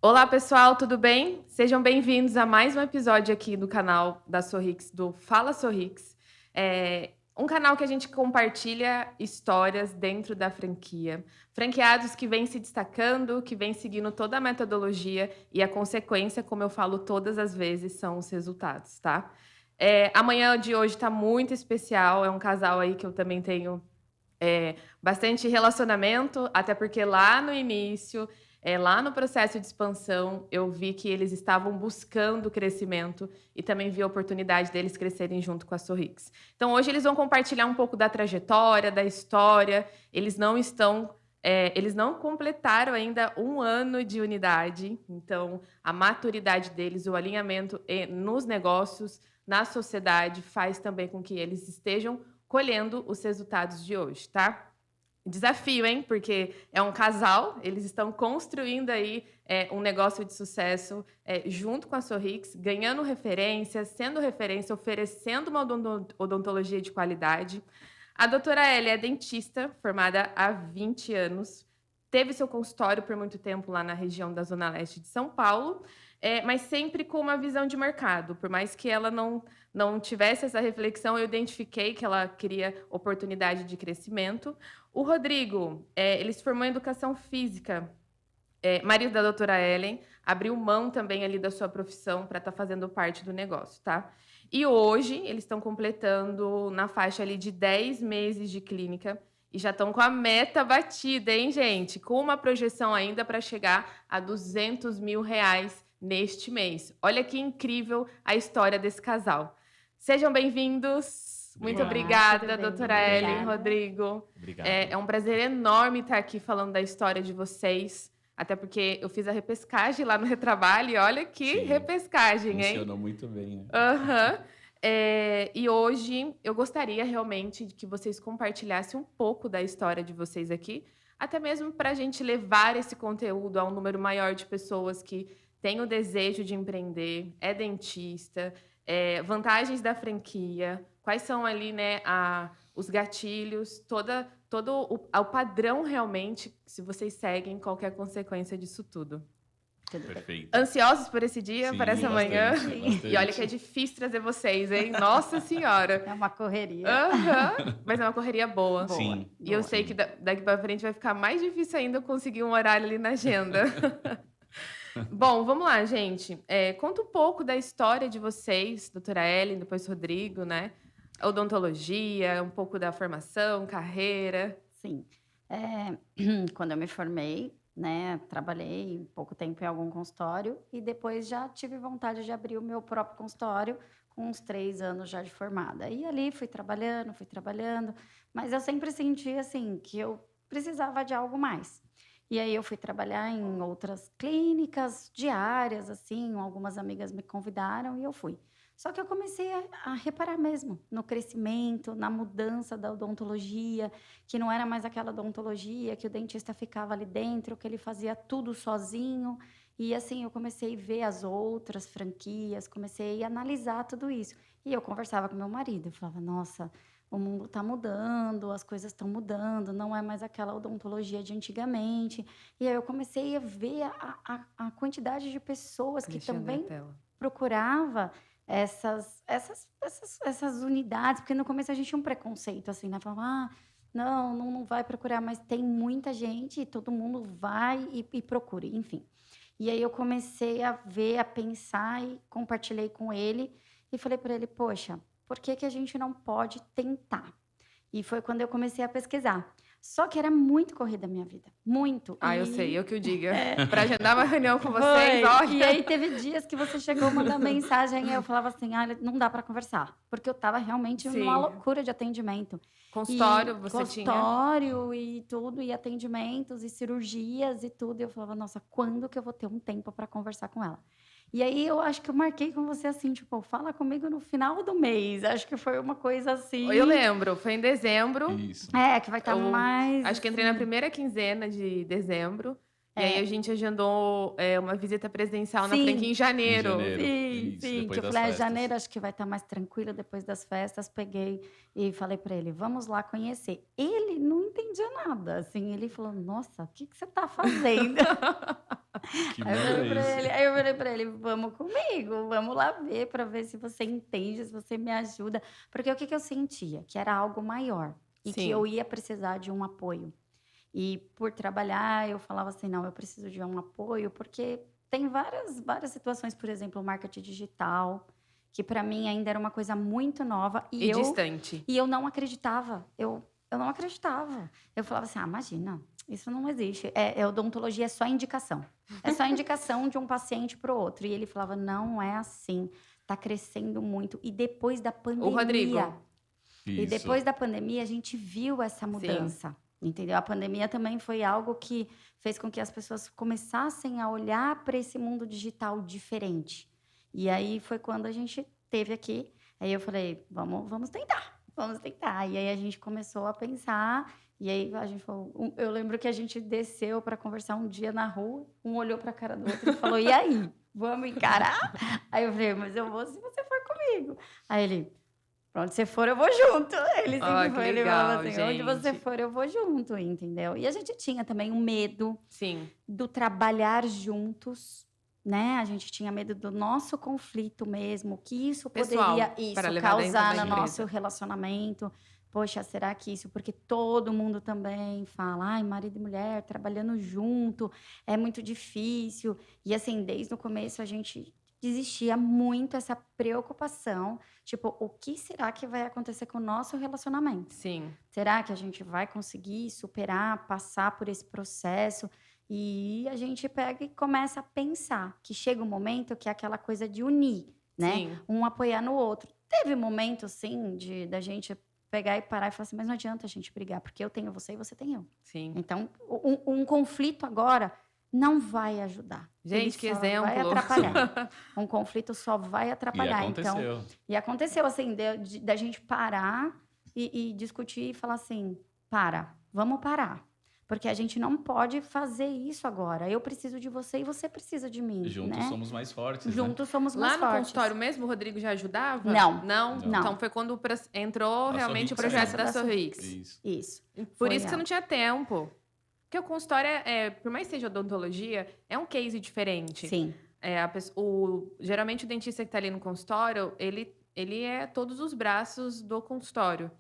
Olá, pessoal, tudo bem? Sejam bem-vindos a mais um episódio aqui do canal da Sorrix, do Fala Sorrix. Um canal que a gente compartilha histórias dentro da franquia. Franqueados que vêm se destacando, que vêm seguindo toda a metodologia e a consequência, como eu falo todas as vezes, são os resultados, tá? Amanhã de hoje está muito especial, é um casal aí que eu também tenho bastante relacionamento, até porque lá no início, lá no processo de expansão, eu vi que eles estavam buscando crescimento e também vi a oportunidade deles crescerem junto com a Sorrix. Então, hoje eles vão compartilhar um pouco da trajetória, da história. Eles não completaram ainda um ano de unidade, então a maturidade deles, o alinhamento nos negócios, na sociedade, faz também com que eles estejam colhendo os resultados de hoje, tá? Desafio, hein? Porque é um casal, eles estão construindo aí um negócio de sucesso junto com a Sorrix, ganhando referência, sendo referência, oferecendo uma odontologia de qualidade. A doutora Ellie é dentista, formada há 20 anos, teve seu consultório por muito tempo lá na região da Zona Leste de São Paulo, mas sempre com uma visão de mercado. Por mais que ela não tivesse essa reflexão, eu identifiquei que ela queria oportunidade de crescimento. O Rodrigo, ele se formou em Educação Física, marido da doutora Ellen, abriu mão também ali da sua profissão para estar fazendo parte do negócio, tá? E hoje eles estão completando na faixa ali de 10 meses de clínica e já estão com a meta batida, hein, gente? Com uma projeção ainda para chegar a R$ 200.000 neste mês. Olha que incrível a história desse casal. Sejam bem-vindos. Muito Obrigado. obrigada, tudo bem? doutora Ellen, Obrigada. Rodrigo. Obrigado. É um prazer enorme estar aqui falando da história de vocês. Até porque eu fiz a repescagem lá no Retrabalho e olha que Sim, repescagem, hein? funcionou muito bem, né? Aham. E hoje eu gostaria realmente de que vocês compartilhassem um pouco da história de vocês aqui, até mesmo para a gente levar esse conteúdo a um número maior de pessoas que têm o desejo de empreender, é dentista, vantagens da franquia, quais são ali, né, os gatilhos, todo o padrão realmente, se vocês seguem, qualquer consequência disso tudo. Tudo bem. Perfeito. Ansiosos por esse dia, Sim, por essa manhã? bastante. E olha que é difícil trazer vocês, hein? Nossa Senhora! É uma correria. Aham, mas é uma correria boa. Boa. Sim. E eu sei que daqui para frente vai ficar mais difícil ainda eu conseguir um horário ali na agenda. Bom, vamos lá, gente. Conta um pouco da história de vocês, doutora Ellen, depois Rodrigo, né? Odontologia, um pouco da formação, carreira. Sim. Quando eu me formei, né, trabalhei pouco tempo em algum consultório e depois já tive vontade de abrir o meu próprio consultório com uns 3 anos já de formada. E ali fui trabalhando, mas eu sempre senti, assim, que eu precisava de algo mais. E aí eu fui trabalhar em outras clínicas diárias, assim, algumas amigas me convidaram e eu fui. Só que eu comecei a reparar mesmo no crescimento, na mudança da odontologia, que não era mais aquela odontologia que o dentista ficava ali dentro, que ele fazia tudo sozinho. E assim, eu comecei a ver as outras franquias, comecei a analisar tudo isso. E eu conversava com meu marido, eu falava, nossa, o mundo está mudando, as coisas estão mudando, não é mais aquela odontologia de antigamente. E aí eu comecei a ver a quantidade de pessoas que Deixando na também tela. procurava essas unidades, porque no começo a gente tinha um preconceito, assim, né? Falava, não vai procurar, mas tem muita gente, e todo mundo vai e procura, enfim. E aí eu comecei a ver, a pensar e compartilhei com ele e falei para ele, poxa, por que que a gente não pode tentar? E foi quando eu comecei a pesquisar. Só que era muito corrida a minha vida, muito. Eu sei, eu que o diga. É. Para agendar uma reunião com vocês, Foi. olha. E aí teve dias que você chegou mandando mensagem e eu falava assim, não dá para conversar, porque eu estava realmente numa Sim. loucura de atendimento. Consultório, E você tinha? consultório e tudo, e atendimentos, e cirurgias e tudo. E eu falava, nossa, quando que eu vou ter um tempo para conversar com ela? E aí eu acho que eu marquei com você assim, tipo, fala comigo no final do mês. Acho que foi uma coisa assim. Eu lembro, foi em dezembro. Isso. Que vai estar Eu mais. acho que entrei na primeira quinzena de dezembro. E aí a gente agendou uma visita presidencial na Sim. franquia em janeiro. Em janeiro. Sim, Isso, sim. depois Que eu das falei, festas. janeiro acho que vai estar mais tranquilo depois das festas. Peguei e falei para ele, vamos lá conhecer. Ele não entendia nada, assim. Ele falou, nossa, o que você está fazendo? Que Aí eu mundo falei é pra esse? ele, aí eu falei pra ele, vamos comigo, vamos lá ver para ver se você entende, se você me ajuda. Porque o que que eu sentia? Que era algo maior e que eu Sim. ia precisar de um apoio. E por trabalhar, eu falava assim, não, eu preciso de um apoio, porque tem várias situações, por exemplo, o marketing digital, que para mim ainda era uma coisa muito nova E distante. e eu não acreditava. Eu não acreditava. Eu falava assim, ah, imagina, isso não existe. Odontologia é só indicação. É só indicação de um paciente para o outro. E ele falava, não é assim. Está crescendo muito. E depois da O Rodrigo. pandemia, Isso. a gente viu essa Sim. mudança, entendeu? A pandemia também foi algo que fez com que as pessoas começassem a olhar para esse mundo digital diferente. E aí foi quando a gente teve aqui. Aí eu falei, vamos tentar, vamos tentar. E aí a gente começou a pensar. E aí a gente falou, eu lembro que a gente desceu para conversar um dia na rua, um olhou para a cara do outro e falou, e aí, vamos encarar? Aí eu falei, mas eu vou se você for comigo. Aí ele, pra onde você for, eu vou junto. Ele Ah, sempre que foi, ele falava legal, assim, onde você gente. for, eu vou junto, entendeu? E a gente tinha também um medo Sim. do trabalhar juntos, né? A gente tinha medo do nosso conflito mesmo, que isso poderia Pessoal, para levar dentro causar da no nosso empresa. relacionamento. Poxa, será que isso? Porque todo mundo também fala, ai, marido e mulher trabalhando junto, é muito difícil. E assim, desde o começo a gente existia muito essa preocupação, tipo, o que será que vai acontecer com o nosso relacionamento? Sim. Será que a gente vai conseguir superar, passar por esse processo? E a gente pega e começa a pensar que chega um momento que é aquela coisa de unir, né? Sim. Um apoiar no outro. Teve momento, sim, da gente pegar e parar e falar assim, mas não adianta a gente brigar, porque eu tenho você e você tem eu. Sim. Então, um conflito agora não vai ajudar. Ele Gente, que só vai exemplo. atrapalhar. Um conflito só vai E atrapalhar. Então, aconteceu. e aconteceu assim, da gente parar e discutir e falar assim: vamos parar. Porque a gente não pode fazer isso agora. Eu preciso de você e você precisa de mim, Juntos né? somos mais fortes, né? Juntos somos Lá mais no fortes. consultório mesmo, o Rodrigo já ajudava? Não, Não? não. Então foi quando entrou A realmente o Sorrix projeto mesmo. da Da Sorrix. Isso. Isso. Por Foi isso que você não ela. tinha tempo. Porque o consultório, por mais que seja odontologia, é um case diferente. Sim. Geralmente o dentista que está ali no consultório, ele é todos os braços do consultório.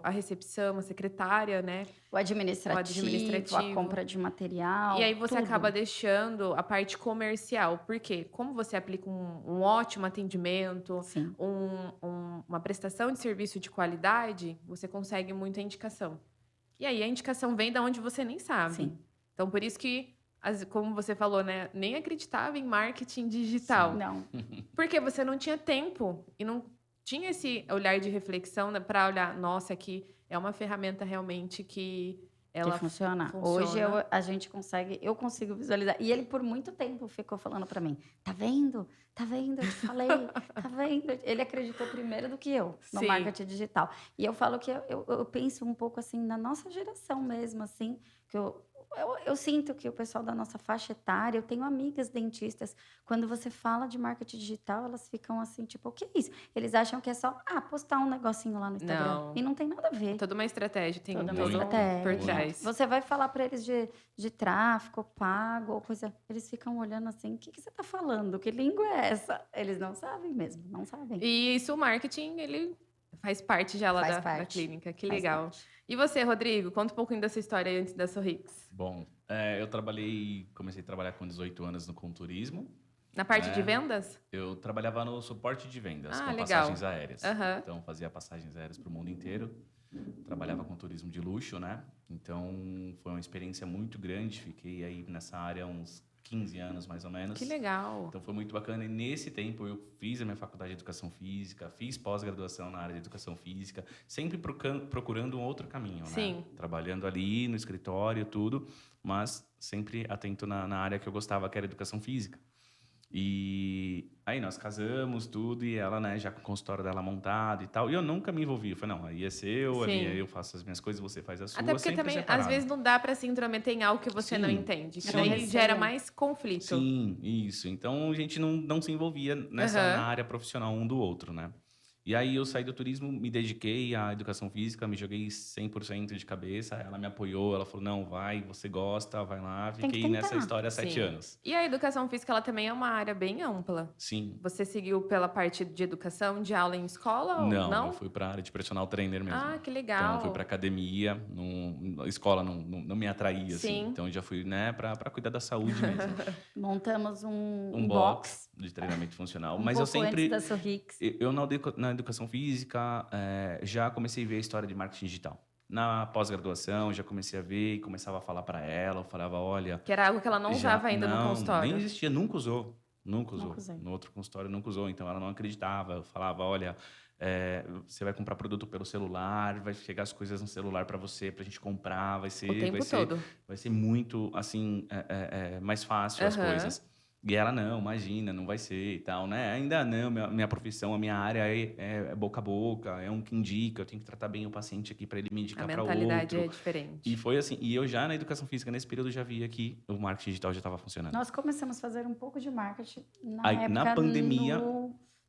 A recepção, a secretária, né? O administrativo, a compra de material. E aí você tudo. acaba deixando a parte comercial. Por quê? Como você aplica um ótimo atendimento, Sim. uma prestação de serviço de qualidade, você consegue muita indicação. E aí a indicação vem da onde você nem sabe. Sim. Então, por isso que, como você falou, né? Nem acreditava em marketing digital. Não. Porque você não tinha tempo e não tinha esse olhar de reflexão, né, para olhar, nossa, aqui é uma ferramenta realmente que ela funciona. funciona. Hoje a gente consegue, eu consigo visualizar. E ele por muito tempo ficou falando para mim: tá vendo? Tá vendo? Eu te falei, tá vendo? Ele acreditou primeiro do que eu no Sim. marketing digital. E eu falo que eu penso um pouco assim na nossa geração mesmo, assim, que eu sinto que o pessoal da nossa faixa etária, eu tenho amigas dentistas, quando você fala de marketing digital, elas ficam assim, tipo, o que é isso? Eles acham que é só, postar um negocinho lá no Instagram. Não. E não tem nada a ver. Toda uma estratégia, tem Toda uma todo estratégia. por trás. Você vai falar para eles de tráfego pago ou coisa, eles ficam olhando assim, o que você está falando? Que língua é essa? Eles não sabem mesmo, não sabem. E isso, o marketing, ele faz parte já lá Faz da parte. clínica. Que Faz legal. parte. E você, Rodrigo? Conta um pouquinho dessa história aí antes da Sorrix. Bom, eu comecei a trabalhar com 18 anos no Conturismo. Na parte de É. vendas? Eu trabalhava no suporte de vendas, com legal. passagens aéreas. Aham. Então, fazia passagens aéreas para o mundo inteiro. Trabalhava com turismo de luxo, né? Então, foi uma experiência muito grande. Fiquei aí nessa área uns 15 anos, mais ou menos. Que legal. Então, foi muito bacana. E nesse tempo, eu fiz a minha faculdade de Educação Física, fiz pós-graduação na área de Educação Física, sempre procurando um outro caminho, Sim. né? Trabalhando ali no escritório, tudo, mas sempre atento na área que eu gostava, que era Educação Física. E aí nós casamos, tudo, e ela, né, já com o consultório dela montado e tal. E eu nunca me envolvi. Eu falei, não, aí é seu, ali Sim. eu faço as minhas coisas, você faz as suas. Até porque sempre também, separado. às vezes, não dá para se intrometer em algo que você não Sim. entende. Que Sim. daí Receio. gera mais conflito. Sim, isso. Então a gente não se envolvia na área profissional um do outro, né? E aí eu saí do turismo, me dediquei à educação física, me joguei 100% de cabeça. Ela me apoiou, ela falou, não, vai, você gosta, vai lá. Tem que Fiquei nessa tentar. história há 7 Sim. anos. E a educação física, ela também é uma área bem ampla. Sim. Você seguiu pela parte de educação, de aula em escola ou Não, não? eu fui para a área de personal trainer mesmo. Ah, que Então, legal. eu fui para academia, a escola não me atraía, assim. Sim. Então, eu já fui, né, para cuidar da saúde mesmo. Montamos um box de treinamento funcional. um Mas eu pouco sempre... antes da Sorrix. Eu na educação física, já comecei a ver a história de marketing digital. Na pós-graduação, já comecei a ver e começava a falar para ela. Eu falava, olha... Que era algo que ela não usava ainda no Não, consultório. nem existia, nunca usou. Nunca usou. Nunca usei. No outro consultório, nunca usou. Então, ela não acreditava. Eu falava, olha... você vai comprar produto pelo celular, vai chegar as coisas no celular para você, pra gente comprar, O tempo todo. vai ser muito, assim, mais fácil as Aham. coisas. E ela, não, imagina, não vai ser e tal, né? Ainda não, minha profissão, a minha área é boca a boca, é um que indica, eu tenho que tratar bem o paciente aqui para ele me A indicar para mentalidade outro. é diferente. E foi assim, e eu já na educação física, nesse período, já via que o marketing digital já estava funcionando. Nós começamos a fazer um pouco de marketing Aí, época na pandemia...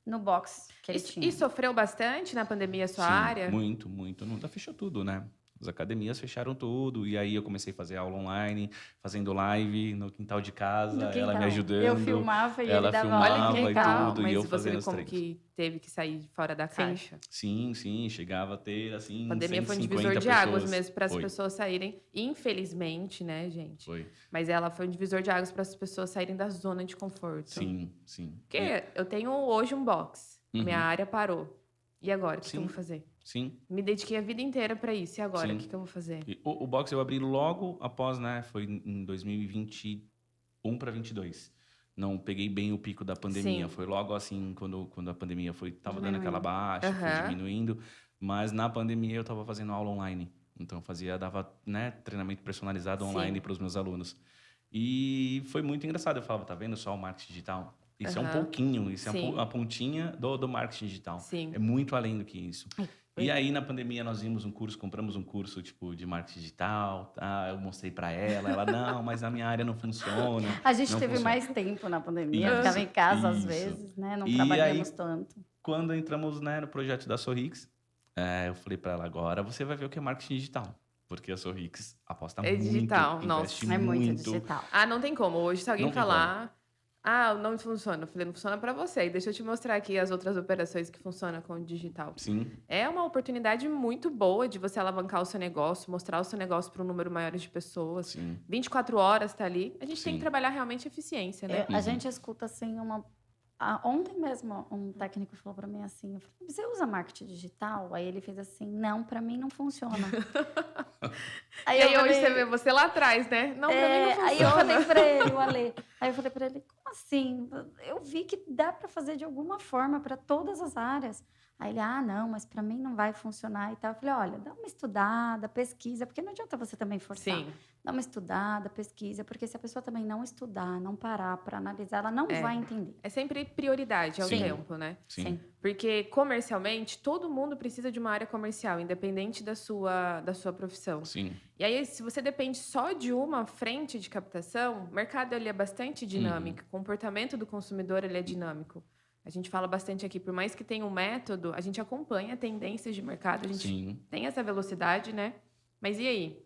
no box que ele tinha. E sofreu bastante na pandemia a sua Sim, área? muito. Não, fechou tudo, né? As academias fecharam tudo. E aí eu comecei a fazer aula online, fazendo live no quintal de casa, No ela quintal. me ajudando. Eu filmava e ela ele dava filmava aula. Olha que e legal, tudo, e mas eu você fazendo viu os como treinos. que teve que sair fora da caixa. Sim, chegava a ter, assim, A pandemia foi um 150 divisor de águas pessoas. mesmo para as Foi. pessoas saírem. Infelizmente, né, gente? Foi. Mas ela foi um divisor de águas para as pessoas saírem da zona de conforto. Sim. Porque eu tenho hoje um box. Uhum. Minha área parou. E agora? O que eu Sim. vou fazer? Sim. Me dediquei a vida inteira para isso. E agora? Sim. O que eu vou fazer? E o box eu abri logo após, né? Foi em 2021 para 22. Não peguei bem o pico da pandemia. Sim. Foi logo assim, quando a pandemia tava dando Diminuindo. aquela baixa, foi Aham. diminuindo. Mas na pandemia eu tava fazendo aula online. Então dava, né, treinamento personalizado Sim. online para os meus alunos. E foi muito engraçado. Eu falava, tá vendo só o marketing digital? Isso é um Aham. pouquinho, isso Sim. é a pontinha do marketing digital. Sim. É muito além do que isso. E aí, na pandemia, nós vimos compramos um curso, tipo, de marketing digital, tá? Eu mostrei pra ela, não, mas na minha área não funciona. A gente não teve funciona. mais tempo na pandemia, Isso, ficava em casa às isso. vezes, né? Não E trabalhamos aí, tanto. Quando entramos, né, no projeto da Sorrix, eu falei pra ela, agora você vai ver o que é marketing digital. Porque a Sorrix aposta É muito, digital, investe nossa. É muito digital. Ah, não tem como. Hoje, se alguém Não tem falar... Ah, não funciona. Eu falei, não funciona para você. E deixa eu te mostrar aqui as outras operações que funcionam com o digital. Sim. É uma oportunidade muito boa de você alavancar o seu negócio, mostrar o seu negócio para um número maior de pessoas. Sim. 24 horas tá ali. A gente tem Sim. que trabalhar realmente eficiência, né? A gente escuta assim ontem mesmo um técnico falou para mim assim, eu falei, você usa marketing digital? Aí ele fez assim, não, para mim não funciona. Aí eu hoje falei, você vê você lá atrás, né? Não, pra mim não funciona. Aí eu falei para ele, o Ale, aí eu falei para ele, como assim? Eu vi que dá para fazer de alguma forma para todas as áreas. Aí ele, não, mas para mim não vai funcionar e tal. Eu falei, olha, dá uma estudada, pesquisa, porque não adianta você também forçar. Sim. Dá uma estudada, pesquisa, porque se a pessoa também não estudar, não parar para analisar, ela não vai entender. É sempre prioridade ao Sim. tempo, né? Sim. Porque comercialmente, todo mundo precisa de uma área comercial, independente da sua profissão. Sim. E aí, se você depende só de uma frente de captação, o mercado ele é bastante dinâmico, o comportamento do consumidor ele é dinâmico. A gente fala bastante aqui, por mais que tenha um método, a gente acompanha tendências de mercado, a gente Sim. tem essa velocidade, né? Mas e aí?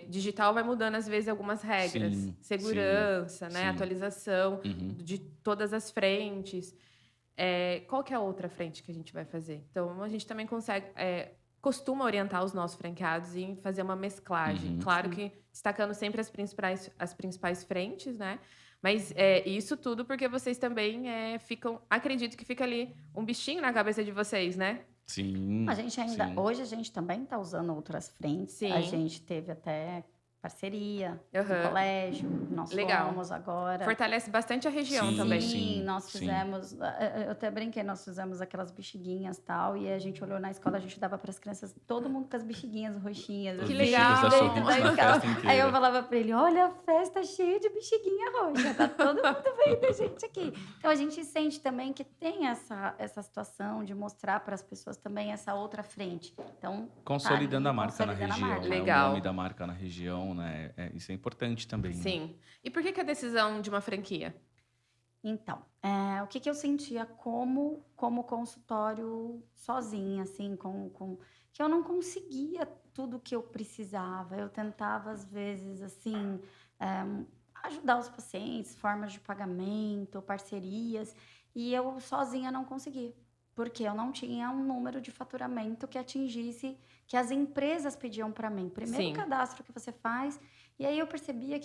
Digital vai mudando, às vezes, algumas regras. Sim, Segurança, sim, né? sim. Atualização Uhum. de todas as frentes. Qual que é a outra frente que a gente vai fazer? Então, a gente também costuma orientar os nossos franqueados em fazer uma mesclagem. Uhum. Claro que destacando sempre as principais frentes, né? Mas isso tudo porque vocês também acredito que fica ali um bichinho na cabeça de vocês, né? Sim. A gente hoje a gente também está usando outras frentes. Sim. A gente teve até parceria Uhum. no colégio, nós Legal. fomos agora. Fortalece bastante a região Sim, também. Sim, nós sim. fizemos, eu até brinquei, nós fizemos aquelas bexiguinhas e tal, e a gente olhou na escola, a gente dava para as crianças, todo mundo com as bexiguinhas roxinhas. Os Que bexigas legal! da dentro Sorrix da na escola. festa inteira. Aí eu falava para ele, olha a festa cheia de bexiguinha roxa, tá todo mundo vendo a gente aqui. Então a gente sente também que tem essa situação de mostrar para as pessoas também essa outra frente. Então, Consolidando a marca na consolidando a região, marca. né? Legal. O nome da marca na região, né? Isso é importante também. Né? Sim. E por que a decisão de uma franquia? Então, o que que eu sentia como consultório sozinha, assim, que eu não conseguia tudo que eu precisava. Eu tentava, às vezes, assim, eh, ajudar os pacientes, formas de pagamento, parcerias, e eu sozinha não conseguia, porque eu não tinha um número de faturamento que atingisse, que as empresas pediam para mim. Primeiro Sim, cadastro que você faz, e aí eu percebi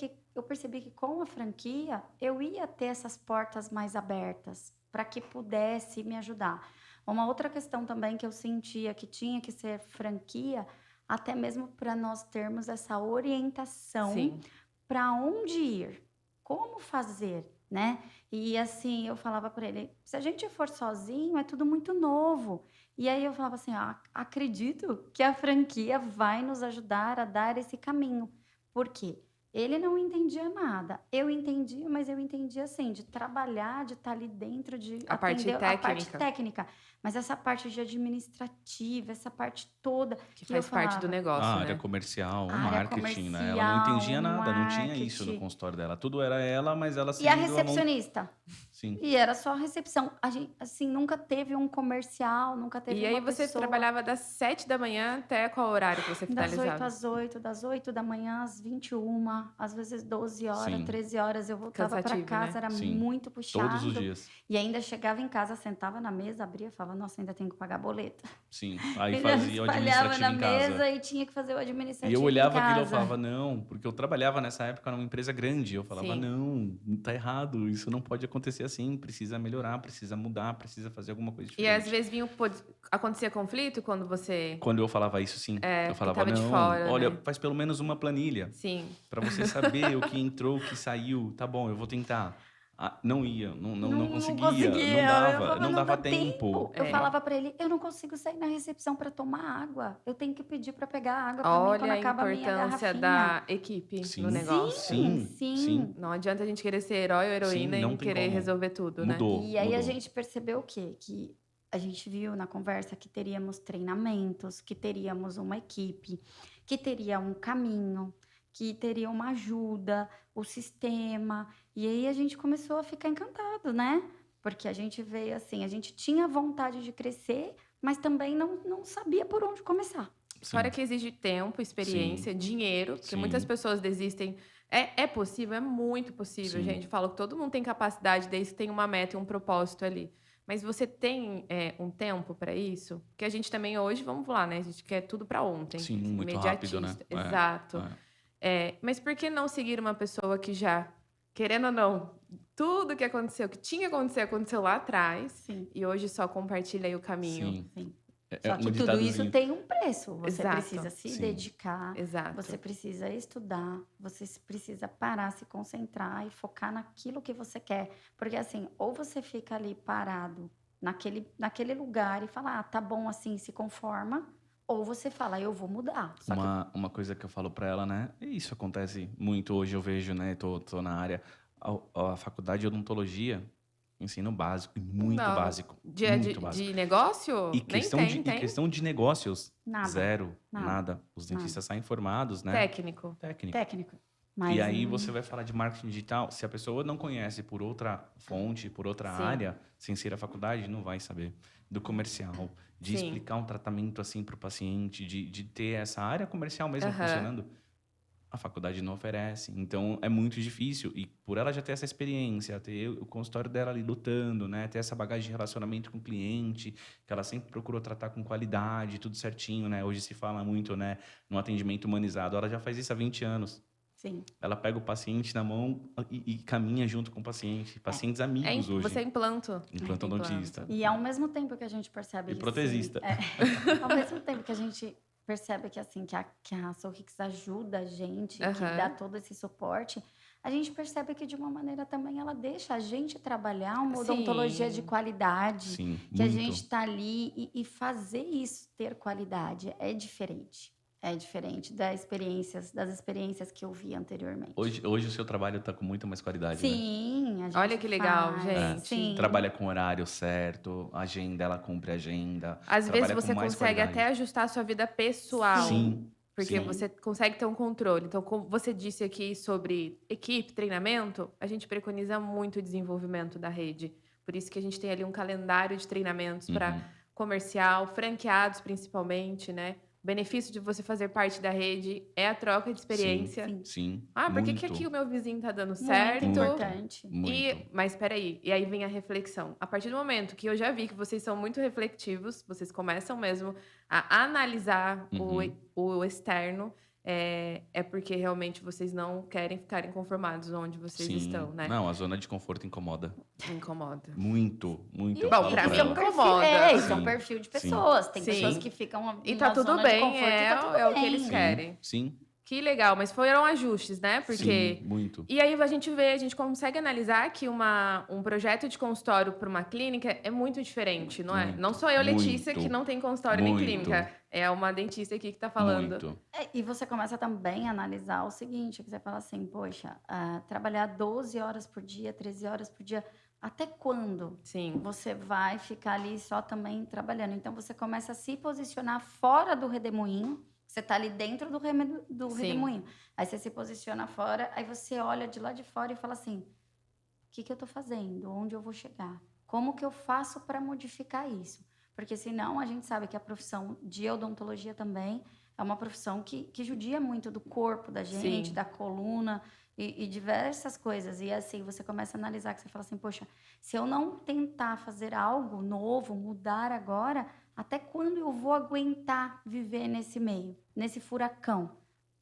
que com a franquia eu ia ter essas portas mais abertas para que pudesse me ajudar. Uma outra questão também que eu sentia que tinha que ser franquia, até mesmo para nós termos essa orientação sim. para onde ir, como fazer, né? E assim, eu falava para ele, se a gente for sozinho, é tudo muito novo. E aí eu falava assim, acredito que a franquia vai nos ajudar a dar esse caminho. Por quê? Ele não entendia nada. Eu entendia, mas eu entendia assim, de trabalhar, de estar ali dentro, de A parte atender a parte técnica, técnica. Mas essa parte de administrativa, essa parte toda, que e eu faz parte do falava, negócio, A área né? comercial, o área marketing, né? Ela não comercial, entendia nada, não tinha isso no marketing. consultório dela. Tudo era ela, mas ela E a sendo a mão. recepcionista? Sim. E era só a recepção. A gente, assim, nunca teve um comercial, nunca teve E aí uma você pessoa trabalhava das 7 da manhã até qual horário que você das 8 finalizava? às 8, das 8 da manhã às 21, às vezes 12 horas, Sim, 13 horas. Eu voltava para Cansativo, casa, né? era sim. muito Todos os puxado. dias. E ainda chegava em casa, sentava na mesa, abria e falava, nossa, ainda tenho que pagar boleto. Sim. Aí E já fazia o espalhava administrativo na em casa. mesa e tinha que fazer o E eu administrativo em olhava aquilo e eu casa. falava, não, porque eu trabalhava nessa época numa empresa grande. Eu falava, Sim. não, tá errado, isso não pode acontecer assim, precisa melhorar, precisa mudar, precisa fazer alguma coisa E às diferente. vezes acontecia conflito quando você Quando eu falava isso, sim, eu falava, estava de não, fora, olha, né? faz pelo menos uma planilha Sim. para você saber o que entrou, o que saiu. Tá bom, eu vou tentar. Ah, não ia, não Não conseguia, não conseguia. Eu dava, falava, não não dava dá tempo. tempo. Eu É. falava para ele, eu não consigo sair na recepção para tomar água. Eu tenho que pedir para pegar água para mim quando Olha a acaba a minha importância garrafinha. da equipe no Sim, negócio. Sim, sim, sim. sim, Não adianta a gente querer ser herói ou sim, heroína não e tem querer como. resolver tudo, né? Mudou, E aí a mudou. gente percebeu o quê? Que a gente viu na conversa que teríamos treinamentos, que teríamos uma equipe, que teria um caminho, que teria uma ajuda, o sistema. E aí a gente começou a ficar encantado, né? Porque a gente veio assim, a gente tinha vontade de crescer, mas também não sabia por onde começar. Fora Sim, que exige tempo, sim, experiência, dinheiro, porque muitas sim, pessoas desistem. É possível, é muito possível, sim, gente. Falo que todo mundo tem capacidade, desde que tem uma meta e um propósito ali. Mas você tem um tempo para isso? Porque a gente também hoje, vamos lá, né? A gente quer tudo para ontem, sim, muito rápido, né? imediatista. Exato. Mas por que não seguir uma pessoa que já, querendo ou não, tudo que aconteceu, que tinha acontecido, aconteceu lá atrás, Sim, e hoje só compartilha aí o caminho? Sim. sim. É Só um que tudo isso ditadozinho. tem um preço. Você Exato, precisa se Sim, dedicar, você exato. precisa estudar, você precisa parar, se concentrar e focar naquilo que você quer. Porque assim, ou você fica ali parado naquele lugar e fala, tá bom assim, se conforma, ou você fala, eu vou mudar. Só que uma coisa que eu falo pra ela, né? E isso acontece muito hoje, eu vejo, né? Tô na área. A faculdade de odontologia, ensino básico, e muito Não, básico, de, de, muito básico. de negócio? Nem tem, E tem. questão de negócios, nada, zero, nada, nada. Os nada. dentistas saem formados, né? Técnico. Técnico. Técnico. E Mas aí você vai falar de marketing digital, se a pessoa não conhece por outra fonte, por outra Sim, área, sem ser a faculdade, não vai saber. Do comercial, de sim. explicar um tratamento assim para o paciente, de ter essa área comercial mesmo Aham. funcionando, a faculdade não oferece. Então é muito difícil. E por ela já ter essa experiência, ter o consultório dela ali lutando, né? Ter essa bagagem de relacionamento com o cliente, que ela sempre procurou tratar com qualidade, tudo certinho, né? Hoje se fala muito, né? No atendimento humanizado. Ela já faz isso há 20 anos. sim. Ela pega o paciente na mão e caminha junto com o paciente. Pacientes amigos Você hoje. é implanto. Implantodontista. E ao mesmo tempo que a gente percebe E que protesista. ao mesmo tempo que a gente percebe que assim que a Sorrix ajuda a gente, que dá Aham. todo esse suporte, a gente percebe que de uma maneira também ela deixa a gente trabalhar uma odontologia de Sim. qualidade, Sim, que a muito. gente está ali e fazer isso ter qualidade é diferente. É diferente das experiências que eu vi anteriormente. Hoje o seu trabalho está com muita mais qualidade, né? Sim, a Olha gente que legal, faz. É. gente. Sim. Trabalha com horário certo, agenda, ela cumpre a agenda. Às vezes Trabalha com você mais consegue qualidade. até ajustar a sua vida pessoal. Sim, Porque Sim. você consegue ter um controle. Então, como você disse aqui sobre equipe, treinamento, a gente preconiza muito o desenvolvimento da rede. Por isso que a gente tem ali um calendário de treinamentos para Uhum. comercial, franqueados principalmente, né? O benefício de você fazer parte da rede é a troca de experiência. Sim. Sim. Ah, por que Muito. aqui o meu vizinho tá dando Muito certo? importante. Muito. Mas peraí, e aí vem a reflexão. A partir do momento que eu já vi que vocês são muito reflexivos, vocês começam mesmo a analisar Uhum. o externo, é porque realmente vocês não querem ficarem conformados onde vocês Sim. estão, né? Não, a zona de conforto incomoda. Incomoda. Muito, muito. E Eu Bom, falo pra pra mim ela. um perfil, incomoda. isso é um Sim, perfil de sim, pessoas. Tem sim. pessoas que ficam E tá na tudo zona bem, de conforto e tá tudo é o que eles bem. querem. Sim, Que legal, mas foram ajustes, né? Porque. sim, muito. E aí a gente consegue analisar que um projeto de consultório para uma clínica é muito diferente, não é? Muito, Não sou eu, Letícia, muito, que não tem consultório nem muito. clínica. É uma dentista aqui que tá falando. Muito. E você começa também a analisar o seguinte, que você fala assim, poxa, trabalhar 12 horas por dia, 13 horas por dia, até quando Sim. você vai ficar ali só também trabalhando? Então, você começa a se posicionar fora do redemoinho, você está ali dentro do Sim. redemoinho. Aí você se posiciona fora, aí você olha de lá de fora e fala assim, o que eu estou fazendo? Onde eu vou chegar? Como que eu faço para modificar isso? Porque senão a gente sabe que a profissão de odontologia também é uma profissão que judia muito do corpo da gente, Sim. da coluna e diversas coisas. E assim, você começa a analisar, que você fala assim, poxa, se eu não tentar fazer algo novo, mudar agora, até quando eu vou aguentar viver nesse meio, nesse furacão?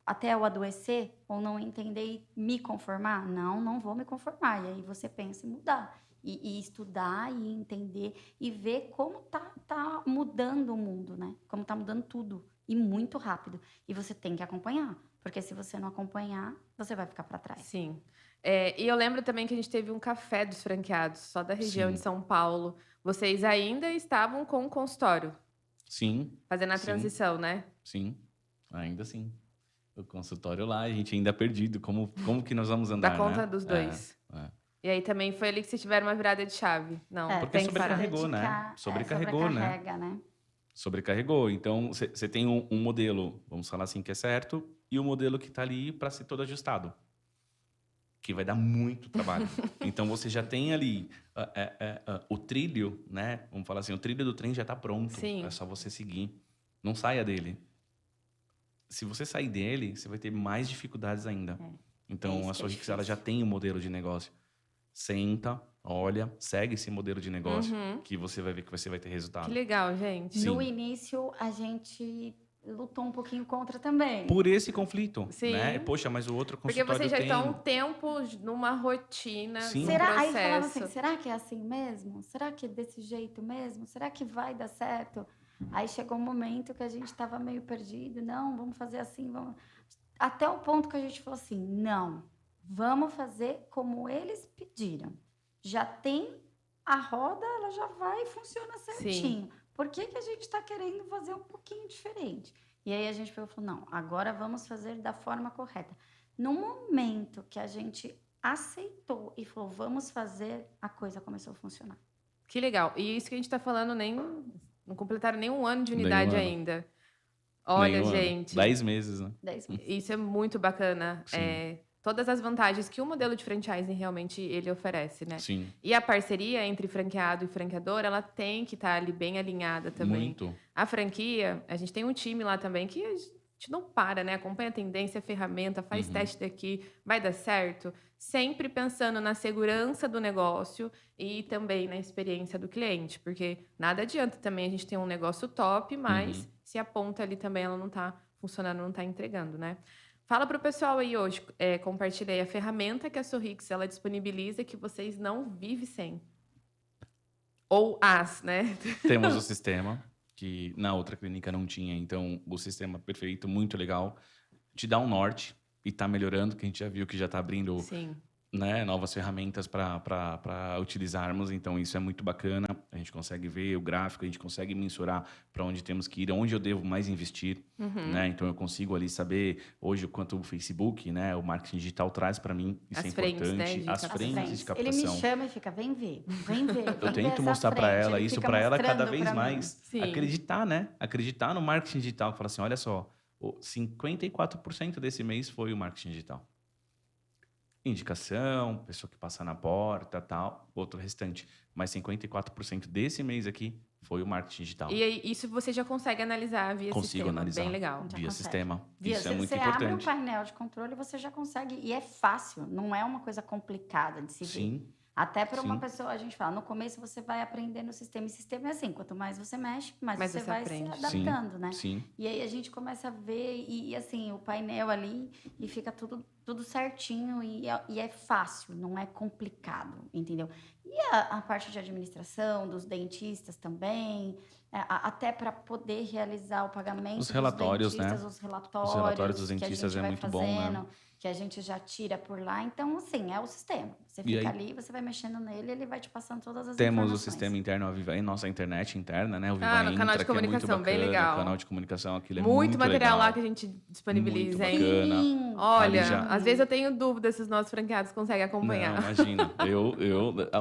Até eu adoecer ou não entender e me conformar? Não vou me conformar. E aí você pensa em mudar. E estudar e entender e ver como tá mudando o mundo, né? Como tá mudando tudo. E muito rápido. E você tem que acompanhar. Porque se você não acompanhar, você vai ficar para trás. Sim. E eu lembro também que a gente teve um café dos franqueados, só da região Sim. de São Paulo. Vocês ainda estavam com o consultório, Sim, fazendo a Sim. transição, né? sim. Ainda assim. O consultório lá, a gente ainda perdido. Como que nós vamos andar, Da conta né? dos dois. É. E aí também foi ali que vocês tiveram uma virada de chave. Não, Porque tem que parar. sobrecarregou, né? Sobrecarregou, né? Sobrecarrega, né? Sobrecarregou. Então, você tem um modelo, vamos falar assim, que é certo, e o modelo que está ali para ser todo ajustado, que vai dar muito trabalho. Então, você já tem ali o trilho, né? Vamos falar assim, o trilho do trem já está pronto. Sim. É só você seguir. Não saia dele. Se você sair dele, você vai ter mais dificuldades ainda. Então, isso a que sua é Rix, ela já difícil. tem um modelo de negócio. Senta, olha, segue esse modelo de negócio, Uhum. que você vai ver que você vai ter resultado. Que legal, gente. Sim. No início, a gente lutou um pouquinho contra também. Por esse conflito, Sim. né? Poxa, mas o outro Porque consultório vocês já tem... estão um tempo numa rotina, Sim. num Será? Aí processo. falava assim, será que é assim mesmo? Será que é desse jeito mesmo? Será que vai dar certo? Aí chegou um momento que a gente estava meio perdido. Não, vamos fazer assim, vamos... Até o ponto que a gente falou assim, não, vamos fazer como eles pediram. Já tem a roda, ela já vai e funciona certinho. Por que a gente está querendo fazer um pouquinho diferente? E aí a gente falou, não, agora vamos fazer da forma correta. No momento que a gente aceitou e falou, vamos fazer, a coisa começou a funcionar. Que legal. E isso que a gente tá falando não completaram nem um ano de Nem um unidade ano. ainda. Olha, Nenhum ano. gente. 10 meses, né? 10 meses. Isso é muito bacana. Sim. Todas as vantagens que o modelo de franchising realmente ele oferece, né? Sim, E a parceria entre franqueado e franqueador, ela tem que estar ali bem alinhada também. muito. A franquia, a gente tem um time lá também que a gente não para, né? Acompanha a tendência, a ferramenta, faz Uhum. teste daqui, vai dar certo. Sempre pensando na segurança do negócio e também na experiência do cliente. Porque nada adianta também a gente ter um negócio top, mas se a ponta ali também ela não está funcionando, não está entregando, né? Fala para o pessoal aí hoje, compartilhei a ferramenta que a Sorrix ela disponibiliza que vocês não vivem sem. Ou né? Temos o sistema, que na outra clínica não tinha. Então, o sistema perfeito, muito legal. Te dá um norte e tá melhorando, que a gente já viu que já tá abrindo, Sim. né, novas ferramentas para utilizarmos. Então, isso é muito bacana. A gente consegue ver o gráfico, a gente consegue mensurar para onde temos que ir, onde eu devo mais investir. Né? Então, eu consigo ali saber hoje o quanto o Facebook, né, o marketing digital traz para mim. Isso As é frentes, importante. né, de As captação. frentes de Ele captação. me chama e fica, vem ver, vem ver. Eu vem ver tento essa mostrar para frente. ela Ele isso, fica para ela cada mostrando vez pra mim. mais Sim. acreditar, né? Acreditar no marketing digital. Fala assim, olha só, 54% desse mês foi o marketing digital. Indicação, pessoa que passa na porta, tal, outro restante. Mas 54% desse mês aqui foi o marketing digital. E aí, isso você já consegue analisar via Consigo sistema. analisar Bem legal. Já via consegue. sistema. Via- Isso é muito você abre o importante. painel de controle, você já consegue. E é fácil, não é uma coisa complicada de se ver. Sim, Até para uma sim. pessoa, a gente fala, no começo você vai aprendendo o sistema. E sistema é assim, quanto mais você mexe, mais Mais você você vai aprende. se adaptando, né? Sim. E aí a gente começa a ver, e assim, o painel ali, e fica tudo certinho, e é fácil, não é complicado, entendeu? E a parte de administração, dos dentistas também, até para poder realizar o pagamento Os relatórios, dos dentistas, né? os relatórios, Os relatórios dos que a dentistas gente é vai muito bom, né? fazendo, que a gente já tira por lá. Então, assim, é o sistema. Você E fica aí- ali, você vai mexendo nele, ele vai te passando todas as Temos o informações. sistema interno, a Viva, nossa internet interna, né? O Viva Ah, no Intra, canal de que é muito comunicação, bem bacana. legal. O canal de comunicação, aquilo é Muito muito material legal. lá que a gente disponibiliza, Muito hein? bacana. Sim. Olha, Ali já- às vezes eu tenho dúvidas se os nossos franqueados conseguem Não, acompanhar. imagina.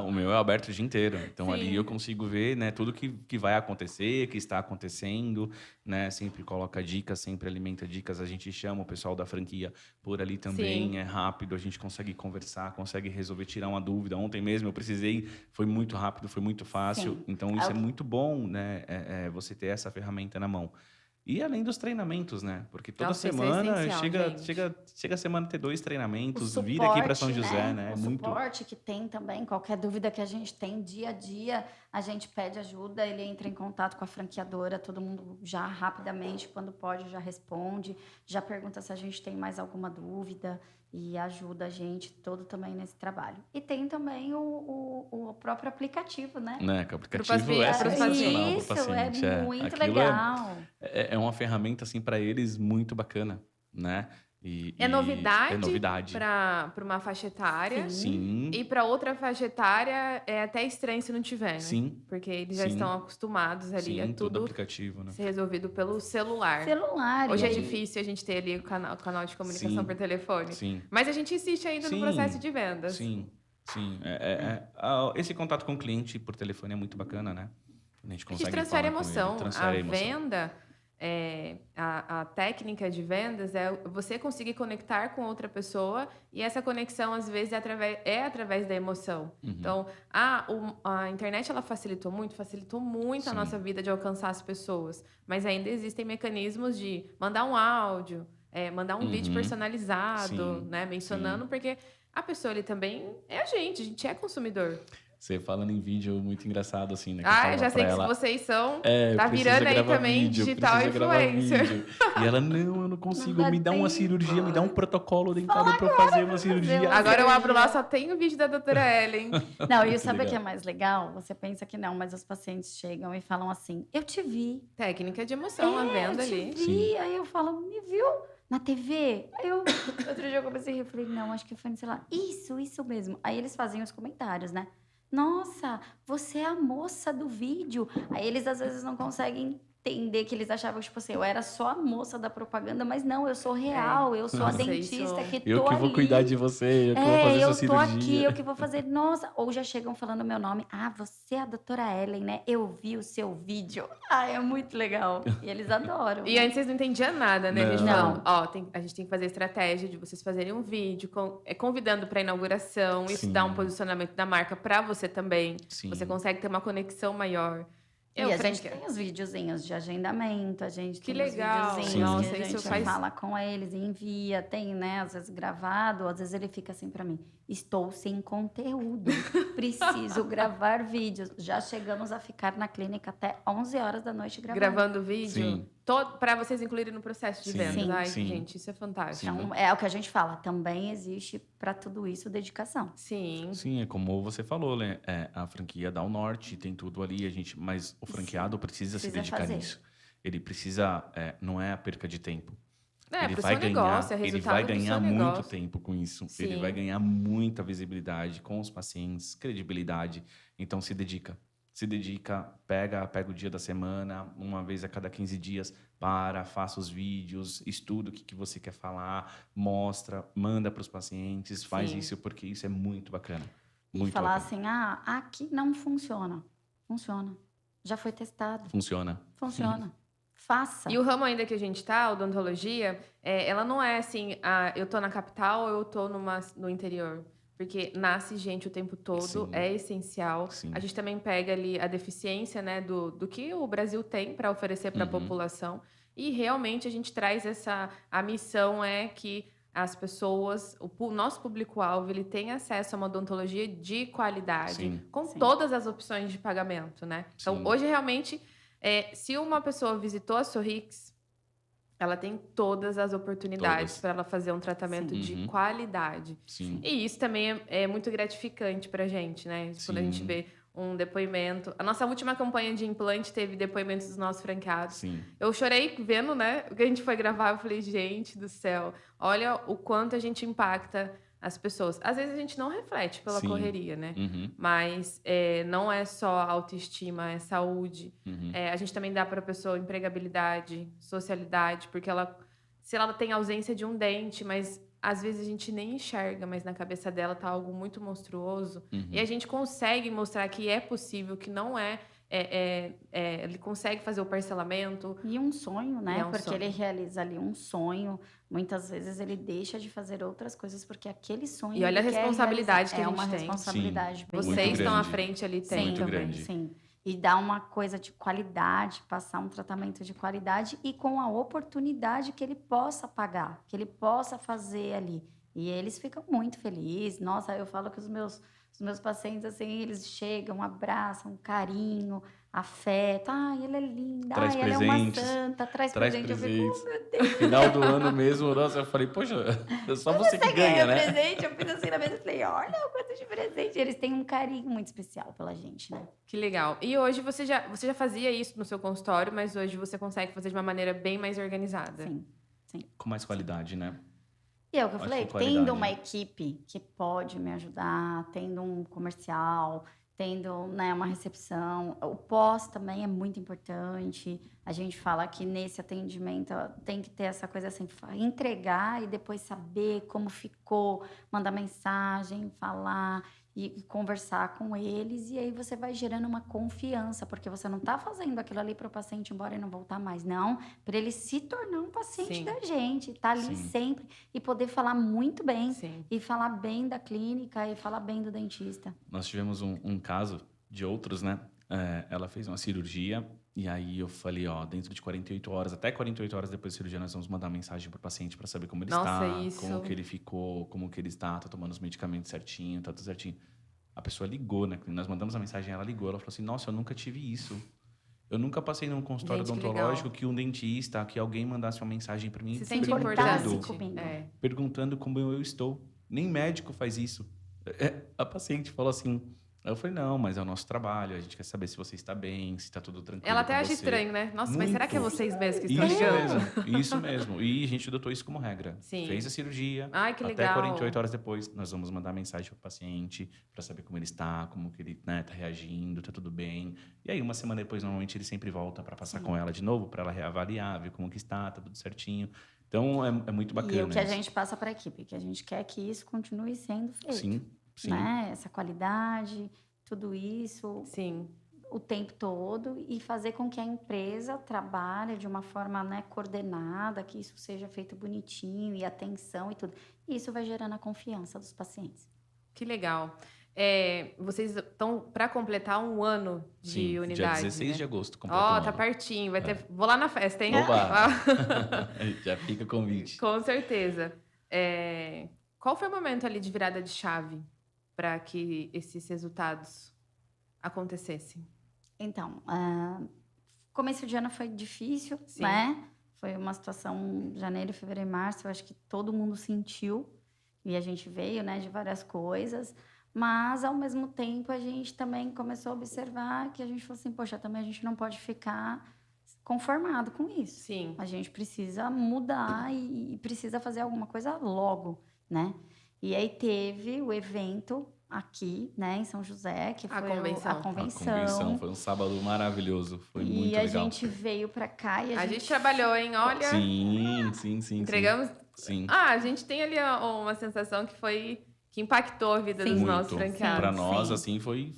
O meu é aberto o dia inteiro. Então, Sim. ali eu consigo ver, né, tudo que vai acontecer, que está acontecendo, né? Sempre coloca dicas, sempre alimenta dicas. A gente chama o pessoal da franquia por ali também. Sim. É rápido, a gente consegue conversar, consegue resolver, tirar uma dúvida. Ontem mesmo eu precisei, foi muito rápido, foi muito fácil. Sim. Então, isso é muito bom, né? Você ter essa ferramenta na mão. E além dos treinamentos, né? Porque toda Nossa, isso é semana essencial, gente. chega a semana ter 2 treinamentos, O vir aqui para São suporte, José, né? O Muito. suporte que tem também, qualquer dúvida que a gente tem dia a dia, a gente pede ajuda, ele entra em contato com a franqueadora, todo mundo já rapidamente, quando pode, já responde, já pergunta se a gente tem mais alguma dúvida e ajuda a gente todo também nesse trabalho. E tem também o próprio aplicativo, né? Né? Que o Pro aplicativo paciente, é pro sensacional Isso, pro paciente. é muito Aquilo legal. é uma ferramenta, assim, para eles muito bacana, né? É novidade, É novidade. para uma faixa etária. Sim, E para outra faixa etária, é até estranho se não tiver, né? sim, Porque eles já Sim. estão acostumados ali sim, a tudo tudo aplicativo, né? ser resolvido pelo celular. Celular. Hoje e é aí- difícil a gente ter ali o canal de comunicação Sim. por telefone. Sim, Mas a gente insiste ainda no Sim. processo de vendas. sim, sim. Esse contato com o cliente por telefone é muito bacana, né? A gente A gente consegue transfere falar com ele, emoção. transfere A a emoção. venda, a técnica de vendas é você conseguir conectar com outra pessoa e essa conexão, às vezes, é através da emoção. Uhum. Então, a internet ela facilitou muito a Sim. nossa vida de alcançar as pessoas. Mas ainda existem mecanismos de mandar um áudio, mandar um vídeo Uhum. personalizado, Sim, né? Mencionando, porque a pessoa ali também é a gente é consumidor. Você falando em vídeo, muito engraçado, assim, né? Que eu Ah, eu falava já sei pra que ela, vocês são. É, Tá precisa virando aí gravar também vídeo, digital precisa gravar influencer. vídeo. E ela, não, eu não consigo, dá me dá uma tempo. cirurgia, me dá um protocolo dentário pra eu fazer uma cirurgia. uma Agora eu cirurgia. abro lá, só tem o vídeo da doutora Ellen. Não, e Muito sabe o que é legal. mais legal? Você pensa que não, mas os pacientes chegam e falam assim: eu te vi. Técnica de emoção, a venda eu te ali. vi. Sim. Aí eu falo: me viu na TV? Aí eu, outro dia eu comecei a rir, eu falei: não, acho que foi no celular. Isso mesmo. Aí eles fazem os comentários, né? Nossa, você é a moça do vídeo. Aí eles às vezes não conseguem entender que eles achavam, tipo assim, eu era só a moça da propaganda, mas não, eu sou real, eu sou a Nossa, dentista isso- que tô Eu que vou ali. cuidar de você, eu que vou fazer eu sua tô aqui, cirurgia. eu que vou fazer. Nossa, ou já chegam falando meu nome. Ah, você é a doutora Ellen, né? Eu vi o seu vídeo. Ah, é muito legal. E eles adoram. E né? antes vocês não entendiam nada, né? A gente Não. falando, a gente tem que fazer estratégia de vocês fazerem um vídeo, convidando para inauguração, isso Sim. dá um posicionamento da marca para você também. Sim. Você consegue ter uma conexão maior. E a gente tem os videozinhos de agendamento, a gente Que tem legal. os videozinhos Sim. Nossa, que a isso gente faz- fala com eles e envia, tem, né, às vezes gravado, às vezes ele fica assim pra mim, estou sem conteúdo, preciso gravar vídeos. Já chegamos a ficar na clínica até 11 horas da noite Gravando vídeo. Sim. Para vocês incluírem no processo de Sim. vendas. Sim. Ai, Sim. gente, isso é fantástico. Então, é o que a gente fala, também existe pra tudo isso dedicação. Sim. Sim, é como você falou, né? A franquia dá o norte, tem tudo ali, mas o franqueado precisa se Precisa dedicar fazer. nisso. Ele precisa, não é a perca de tempo. Ele pro vai seu ganhar, negócio, é ele resultado vai do ganhar seu muito negócio. tempo com isso. Sim. Ele vai ganhar muita visibilidade com os pacientes, credibilidade. Então se dedica. Se dedica, pega o dia da semana, uma vez a cada 15 dias, faça os vídeos, estuda o que você quer falar, mostra, manda para os pacientes, faz Sim. isso porque isso é muito bacana. E Muito falar bacana. assim, aqui não funciona. Funciona. Já foi testado. Funciona. Funciona. faça. E o ramo ainda que a gente tá, odontologia, ela não é assim, eu tô na capital ou eu tô no interior. Porque nasce gente o tempo todo, Sim. é essencial. Sim. A gente também pega ali a deficiência, né, do que o Brasil tem para oferecer para a população. E realmente a gente traz a missão é que as pessoas, o nosso público-alvo, ele tem acesso a uma odontologia de qualidade, Sim. com Sim. todas as opções de pagamento, né? Então, Sim. hoje realmente, se uma pessoa visitou a Sorrix, ela tem todas as oportunidades Todas. para ela fazer um tratamento Sim. de qualidade. Sim. E isso também é muito gratificante pra gente, né? Quando a gente Sim. vê um depoimento. A nossa última campanha de implante teve depoimentos dos nossos franqueados. Sim. Eu chorei vendo, né? O que a gente foi gravar, eu falei, gente do céu, olha o quanto a gente impacta as pessoas. Às vezes a gente não reflete pela Sim. correria, né? Uhum. Mas não é só autoestima, é saúde. Uhum. A gente também dá para a pessoa empregabilidade, socialidade, porque se ela tem ausência de um dente, mas às vezes a gente nem enxerga, mas na cabeça dela tá algo muito monstruoso. E a gente consegue mostrar que é possível, que não ele consegue fazer o parcelamento. E um sonho, né? É um Porque sonho. ele realiza ali um sonho. Muitas vezes ele deixa de fazer outras coisas porque aquele sonho. E olha a ele quer responsabilidade realizar. que a É gente uma tem. responsabilidade bem Muito Vocês estão à grande. frente ali, Sim, tem Muito também. grande. Sim. E dar uma coisa de qualidade, passar um tratamento de qualidade e com a oportunidade que ele possa pagar, que ele possa fazer ali. E eles ficam muito felizes. Nossa, eu falo que os meus pacientes, assim, eles chegam, abraçam, carinho, afeto. Ai, ela é linda. Traz Ai, ela é uma presentes. santa. Traz Traz presente. Eu presentes. fico, oh, meu Deus. Final do ano mesmo, nossa, eu falei, poxa, é só você que Ganha ganha, né? presente. Eu fiz assim na mesa e falei, olha o quanto de presente. Eles têm um carinho muito especial pela gente, né? Que legal. E hoje você já fazia isso no seu consultório, mas hoje você consegue fazer de uma maneira bem mais organizada. Sim, sim. Com mais qualidade, né? E é o que eu Acho falei, que tendo qualidade. uma equipe que pode me ajudar, tendo um comercial, tendo, né, uma recepção. O pós também é muito importante. A gente fala que nesse atendimento ó, tem que ter essa coisa assim, entregar e depois saber como ficou, mandar mensagem, falar e conversar com eles. E aí você vai gerando uma confiança, porque você não está fazendo aquilo ali para o paciente ir embora e não voltar mais, não. Para ele se tornar um paciente Sim. da gente, tá ali Sim. sempre e poder falar muito bem. Sim. E falar bem da clínica e falar bem do dentista. Nós tivemos um caso de outros, né? Ela fez uma cirurgia e aí eu falei, ó, dentro de 48 horas, até 48 horas depois da cirurgia, nós vamos mandar mensagem pro paciente para saber como ele Nossa, está, isso. como que ele ficou, como que ele está, tá tomando os medicamentos certinho, tá tudo certinho. A pessoa ligou, né? Nós mandamos a mensagem, ela ligou, ela falou assim, nossa, eu nunca tive isso. Eu nunca passei num consultório Gente, que odontológico legal. que um dentista, que alguém mandasse uma mensagem para mim Se sente Importasse importante. comigo. perguntando como eu estou. Nem médico faz isso. A paciente falou assim. Aí eu falei, não, mas é o nosso trabalho, a gente quer saber se você está bem, se está tudo tranquilo. Ela até com acha você. estranho, né? Nossa, mas será que é Muito. vocês mesmos que estão Isso ligando? mesmo, isso mesmo. E a gente adotou isso como regra. Sim. Fez a cirurgia, Ai, que até legal. 48 horas depois, nós vamos mandar mensagem para o paciente para saber como ele está, como que ele tá reagindo, tá tudo bem. E aí, uma semana depois, normalmente, ele sempre volta para passar com ela de novo, para ela reavaliar, ver como que está, tá tudo certinho. Então, é muito bacana. E o que a isso. gente passa para a equipe, que a gente quer que isso continue sendo feito. Sim, sim. Né? Essa qualidade, tudo isso, Sim. o tempo todo, e fazer com que a empresa trabalhe de uma forma, né, coordenada, que isso seja feito bonitinho, e atenção e tudo. E isso vai gerando a confiança dos pacientes. Que legal. Vocês estão para completar um ano de Sim, unidade, dia 16 né? de agosto. completou Ó, um tá ano. pertinho. Vai ter... Vou lá na festa, hein? Oba! Já fica o convite. Com certeza. Qual foi o momento ali de virada de chave para que esses resultados acontecessem? Então, começo de ano foi difícil, Sim. né? Foi uma situação, janeiro, fevereiro e março, eu acho que todo mundo sentiu. E a gente veio, né, de várias coisas. Mas, ao mesmo tempo, a gente também começou a observar que a gente falou assim, poxa, também a gente não pode ficar conformado com isso. Sim. A gente precisa mudar e precisa fazer alguma coisa logo, né? E aí teve o evento aqui, né, em São José, que foi A convenção. a A convenção. convenção foi um sábado maravilhoso. Foi muito E a legal. gente veio pra cá e A gente trabalhou, hein? Olha, Sim. entregamos. Sim. A gente tem ali uma sensação que impactou a vida dos Sim. nossos Muito. franqueados. Pra nós, Sim. assim, foi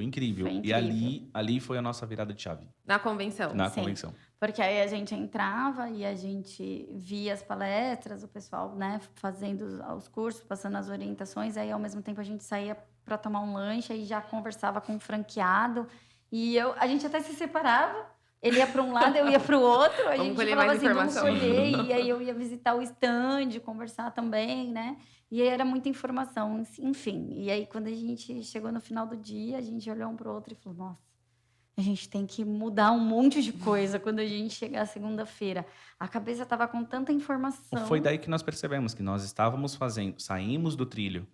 incrível. Foi E incrível. ali foi a nossa virada de chave. Na convenção. Na Sim. convenção. Porque aí a gente entrava e a gente via as palestras, o pessoal, né, fazendo os cursos, passando as orientações, aí ao mesmo tempo a gente saía para tomar um lanche e já conversava com o franqueado. E a gente até se separava. Ele ia para um lado, eu ia para o outro. A Vamos gente colher falava mais assim, vamos informação. colher. E aí eu ia visitar o stand, conversar também, né? E aí era muita informação, enfim. E aí quando a gente chegou no final do dia, a gente olhou um para o outro e falou, nossa, a gente tem que mudar um monte de coisa quando a gente chegar segunda-feira. A cabeça estava com tanta informação. Foi daí que nós percebemos que nós estávamos saímos do trilho,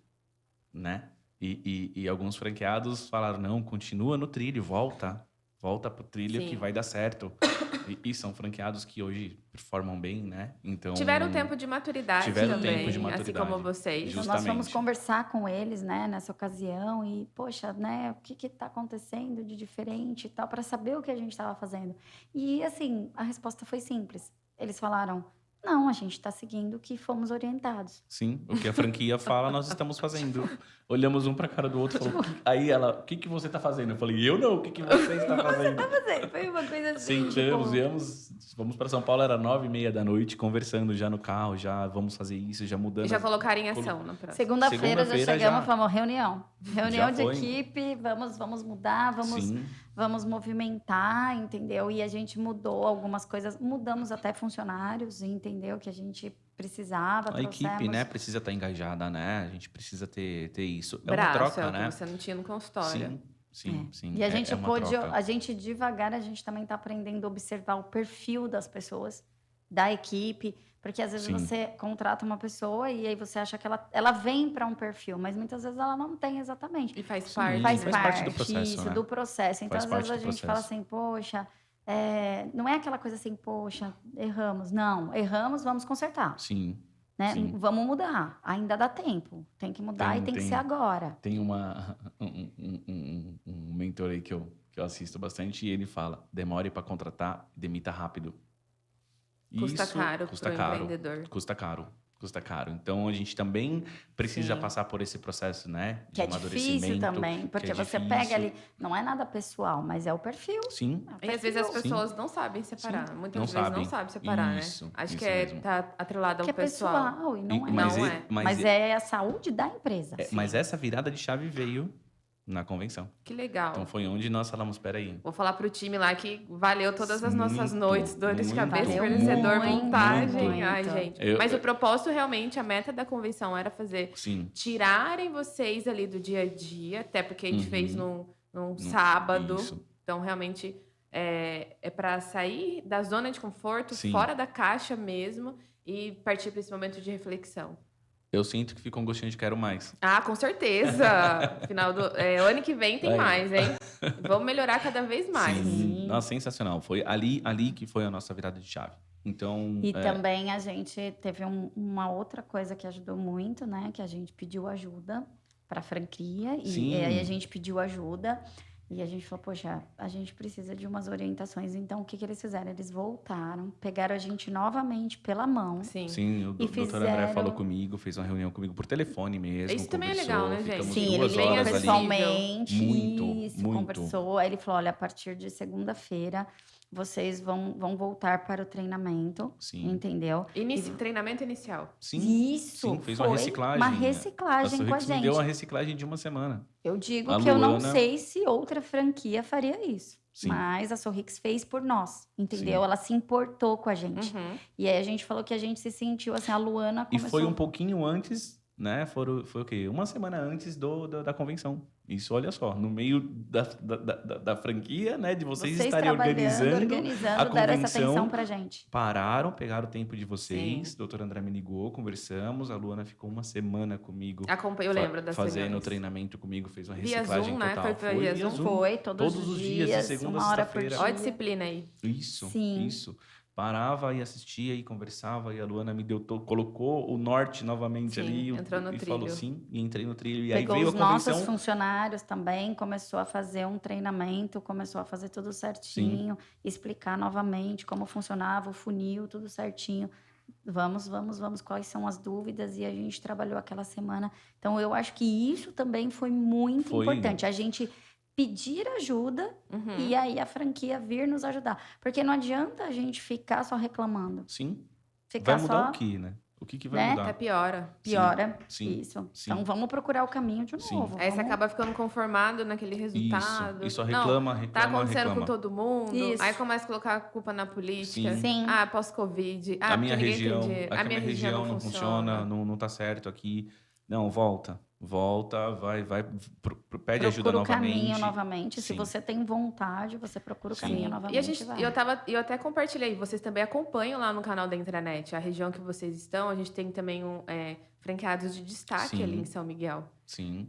né? E alguns franqueados falaram, não, continua no trilho, volta pro trilho Sim. que vai dar certo. E são franqueados que hoje performam bem, né? Então Tiveram tempo de maturidade Tiveram também, tempo de assim maturidade. como vocês. Então, nós Justamente. fomos conversar com eles, né, nessa ocasião e, poxa, né, o que está acontecendo de diferente e tal, para saber o que a gente estava fazendo. E, assim, a resposta foi simples. Eles falaram, não, a gente está seguindo o que fomos orientados. Sim, o que a franquia fala, nós estamos fazendo. Olhamos um pra cara do outro e falou, aí ela, o que você tá fazendo? Eu falei, eu não, o que você está fazendo? Foi uma coisa assim, Sentamos, vamos para São Paulo, era 9h30 da noite, conversando já no carro, já vamos fazer isso, já mudando. E já colocaram em ação no próximo. Segunda-feira já chegamos e falamos, reunião Já de foi. equipe, vamos mudar, Sim, vamos movimentar, entendeu? E a gente mudou algumas coisas, mudamos até funcionários, entendeu? Que a gente precisava, a equipe, né, precisa estar engajada, né? A gente precisa ter isso. É uma Braço, troca, é o né? que você não tinha no consultório. Sim. E a gente uma pôde, troca. a gente devagar, a gente também está aprendendo a observar o perfil das pessoas, da equipe, porque às vezes Sim. você contrata uma pessoa e aí você acha que ela vem para um perfil, mas muitas vezes ela não tem exatamente. E faz Sim, parte. Faz né? parte do parte processo, isso, né? do processo. Então, Faz às vezes parte a do gente fala processo. assim, poxa, não é aquela coisa assim, poxa, erramos. Não, erramos, vamos consertar. Sim. Né? Sim. Vamos mudar. Ainda dá tempo. Tem que mudar e tem que ser agora. Tem um mentor aí que eu assisto bastante e ele fala, demore para contratar, demita rápido. Custa Isso caro custa pro caro. empreendedor. Custa caro. Então, a gente também precisa Sim. passar por esse processo, né? De Que é difícil amadurecimento, também, porque que é você difícil. pega ali, não é nada pessoal, mas é o perfil. Sim. E às vezes as perfil. pessoas não sabem separar. Sim, Muitas não vezes sabem. não sabem separar, Isso, né? Acho isso que mesmo. tá atrelado ao Que é pessoal e não é. Não e- é. Mas é a saúde da empresa. Mas essa virada de chave veio na convenção. Que legal. Então, foi onde nós falamos, peraí. Vou falar pro time lá que valeu todas as nossas Muito, noites, dores de muito, cabeça, valeu fornecedor, muito, montagem. muito. Ai, gente. Eu- Mas o propósito, realmente, a meta da convenção era fazer Sim. tirarem vocês ali do dia a dia, até porque a gente Uhum. fez num sábado. Isso. Então, realmente, é para sair da zona de conforto, Sim. fora da caixa mesmo, e partir para esse momento de reflexão. Eu sinto que fica um gostinho de quero mais. Ah, com certeza! Final do ano que vem tem Aí. mais, hein? Vamos melhorar cada vez mais. Sim. Nossa, sensacional. Foi ali que foi a nossa virada de chave. Então, E também a gente teve uma outra coisa que ajudou muito, né? Que a gente pediu ajuda para a franquia. Sim. E aí a gente pediu ajuda e a gente falou, poxa, a gente precisa de umas orientações. Então, o que eles fizeram? Eles voltaram, pegaram a gente novamente pela mão. Sim. sim, o E doutor André fizeram- falou comigo, fez uma reunião comigo por telefone mesmo. Isso também é conversou, legal, né, gente? ficamos Sim, Duas ele 2 veio horas ali. pessoalmente, Muito, isso, muito. conversou. Aí ele falou, olha, a partir de segunda-feira, vocês vão voltar para o treinamento, Sim. entendeu? Treinamento inicial. Sim. Isso, Sim, fez uma foi reciclagem. uma A reciclagem com a Sorrix me gente. deu uma reciclagem de uma semana. Eu digo A que eu não Luana- sei se outra franquia faria isso. Sim. Mas a Sorrix fez por nós, entendeu? Sim. Ela se importou com a gente. Uhum. E aí a gente falou que a gente se sentiu assim, a Luana E começou... foi um pouquinho antes, né? Foi o quê? Uma semana antes da convenção. Isso, olha só, no meio da franquia, né? De vocês estarem organizando a deram essa convenção. atenção pra gente. Pararam, pegaram o tempo de vocês. Sim. O doutor André me ligou, conversamos. A Luana ficou uma semana comigo. Eu lembro das Fazendo reuniões. treinamento comigo, fez uma Via reciclagem Zoom, né? total. Foi via Zoom? Foi, todos os dias, de segunda a uma hora por sexta-feira. dia. Olha a disciplina aí. Isso, Sim. isso. Parava e assistia e conversava e a Luana me deu colocou o norte novamente Sim, ali entrou no e trilho. falou sim e entrei no trilho e Pegou aí veio os a convenção. nossos funcionários também, começou a fazer um treinamento, começou a fazer tudo certinho, explicar novamente como funcionava o funil, tudo certinho. Vamos, quais são as dúvidas? E a gente trabalhou aquela semana. Então, eu acho que isso também foi muito Foi. importante. A gente pedir ajuda Uhum. e aí a franquia vir nos ajudar. Porque não adianta a gente ficar só reclamando. Sim. Ficar Vai mudar só, o que, né? O que vai né? Até mudar? piora. Piora. Sim, Isso. sim. Então vamos procurar o caminho de Sim. novo. Aí você vamos- acaba ficando conformado naquele resultado. Isso. E só Não, reclama, tá reclama, acontecendo com reclama. todo mundo. Isso. Aí começa a colocar a culpa na política. Sim. Sim. Ah, pós-Covid. Ah, A porque minha ninguém região, tem dinheiro. aqui a minha região não funciona, não tá certo aqui. Não, volta, pede ajuda Procura o caminho novamente. novamente. Se Sim. você tem vontade, você procura o Sim. caminho E novamente. e vai. eu até compartilhei, vocês também acompanham lá no canal da Intranet, a região que vocês estão, a gente tem também franqueados de destaque Sim. ali em São Miguel. Sim,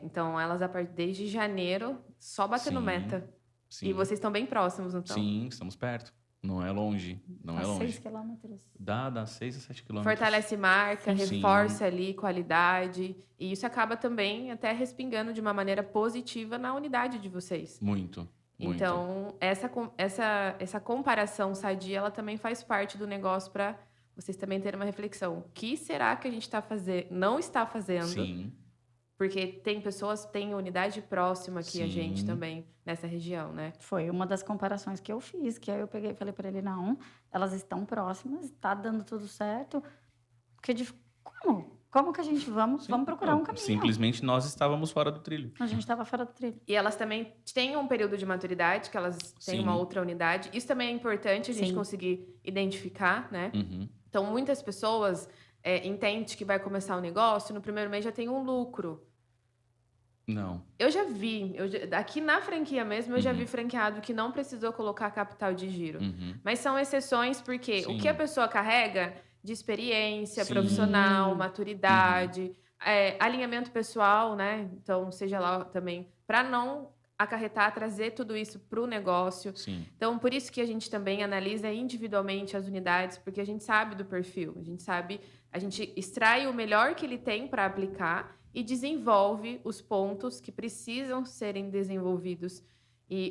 Então, elas desde janeiro, só batendo Sim. meta. sim. E vocês estão bem próximos, então. Sim, estamos perto. Não é longe, não é A 6 longe. quilômetros. Dá 6 a 7 quilômetros. Fortalece marca, Sim. reforça ali qualidade. E isso acaba também até respingando de uma maneira positiva na unidade de vocês. Muito. Então, essa comparação sadia, ela também faz parte do negócio para vocês também terem uma reflexão. O que será que a gente não está fazendo? Sim, Porque tem unidade próxima aqui a gente Sim. também, nessa região, né? Foi uma das comparações que eu fiz, que aí eu peguei e falei para ele, não, elas estão próximas, tá dando tudo certo. Porque como que a gente vamos procurar um caminho? Simplesmente nós estávamos fora do trilho. A gente estava fora do trilho. E elas também têm um período de maturidade, que elas têm Sim. uma outra unidade. Isso também é importante a gente Sim. conseguir identificar, né? Uhum. Então, muitas pessoas entendem que vai começar um negócio, no primeiro mês já tem um lucro. Não. Eu já vi, aqui na franquia mesmo, eu já Uhum. vi franqueado que não precisou colocar capital de giro. Uhum. Mas são exceções porque o Sim. que a pessoa carrega de experiência Sim. profissional, maturidade, alinhamento pessoal, né? Então, seja lá também, para não acarretar, trazer tudo isso para o negócio. Sim. Então, por isso que a gente também analisa individualmente as unidades, porque a gente sabe do perfil, a gente extrai o melhor que ele tem para aplicar e desenvolve os pontos que precisam serem desenvolvidos.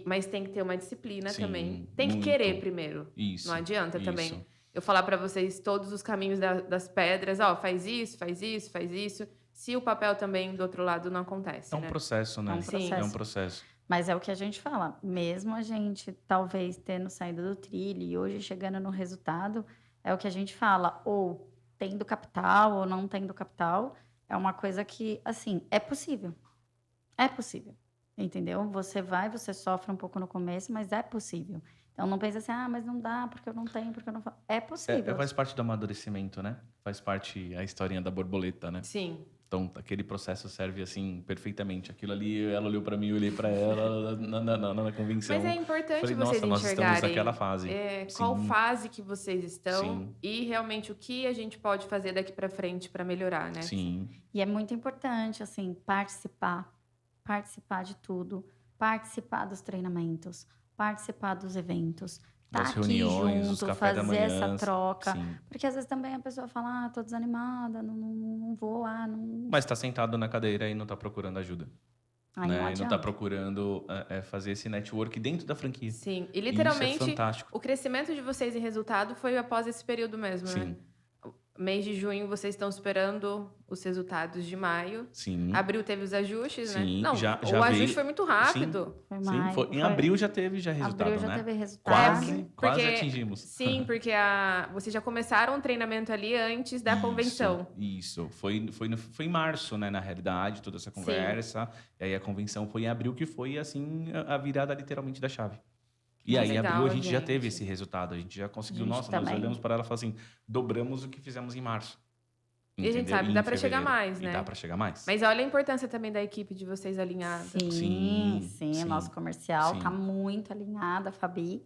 Mas tem que ter uma disciplina Sim, também. Tem que muito. querer primeiro. Isso. Não adianta isso. também eu falar para vocês todos os caminhos das pedras. Ó, faz isso, faz isso, faz isso. Se o papel também do outro lado não acontece, É um né? processo, né? É um processo. É um processo. Mas é o que a gente fala, mesmo a gente talvez tendo saído do trilho e hoje chegando no resultado, é o que a gente fala, ou tendo capital ou não tendo capital, é uma coisa que, assim, é possível. É possível, entendeu? Você sofre um pouco no começo, mas é possível. Então não pensa assim, mas não dá porque eu não tenho, porque eu não faço. É possível. Faz parte do amadurecimento, né? Faz parte a historinha da borboleta, né? Sim. Então, aquele processo serve, assim, perfeitamente. Aquilo ali, ela olhou pra mim, eu olhei pra ela na convenção. Mas é importante Falei, vocês nossa, nós estamos enxergarem naquela fase. qual Sim. fase que vocês estão Sim. e realmente o que a gente pode fazer daqui para frente para melhorar, né? Sim. E é muito importante, assim, participar de tudo, participar dos treinamentos, participar dos eventos, Das estar aqui reuniões, os junto, cafés da fazer manhã. essa troca. Sim. Porque às vezes também a pessoa fala, tô desanimada, não vou, não... Mas tá sentado na cadeira e não tá procurando ajuda. Aí Né? não E não adianta. tá procurando fazer esse network dentro da franquia. Sim. E E isso é literalmente fantástico. o crescimento de vocês em resultado foi após esse período mesmo, né? Sim. Mês de junho vocês estão esperando os resultados de maio. Sim. Abril teve os ajustes, Sim, né? Não, já o ajuste veio- foi muito rápido. Foi Sim, maio, foi. Em abril já teve resultado, abril já né? teve resultado. Quase Porque- atingimos. Sim, porque vocês já começaram o treinamento ali antes da convenção. Isso. Foi em março, né? Na realidade, toda essa conversa. E aí a convenção foi em abril, que foi, assim, a virada literalmente da chave. E aí, em Legal, abril, a gente já gente. teve esse resultado. A gente já conseguiu. A gente Nossa, nós também. olhamos para ela e falamos assim: dobramos o que fizemos em março. E a gente Entendeu? sabe, Em dá pra chegar fevereiro. mais, E né? dá pra chegar mais. Mas olha a importância também da equipe de vocês alinhada. Sim, Sim. o nosso comercial Sim. tá muito alinhada, a Fabi.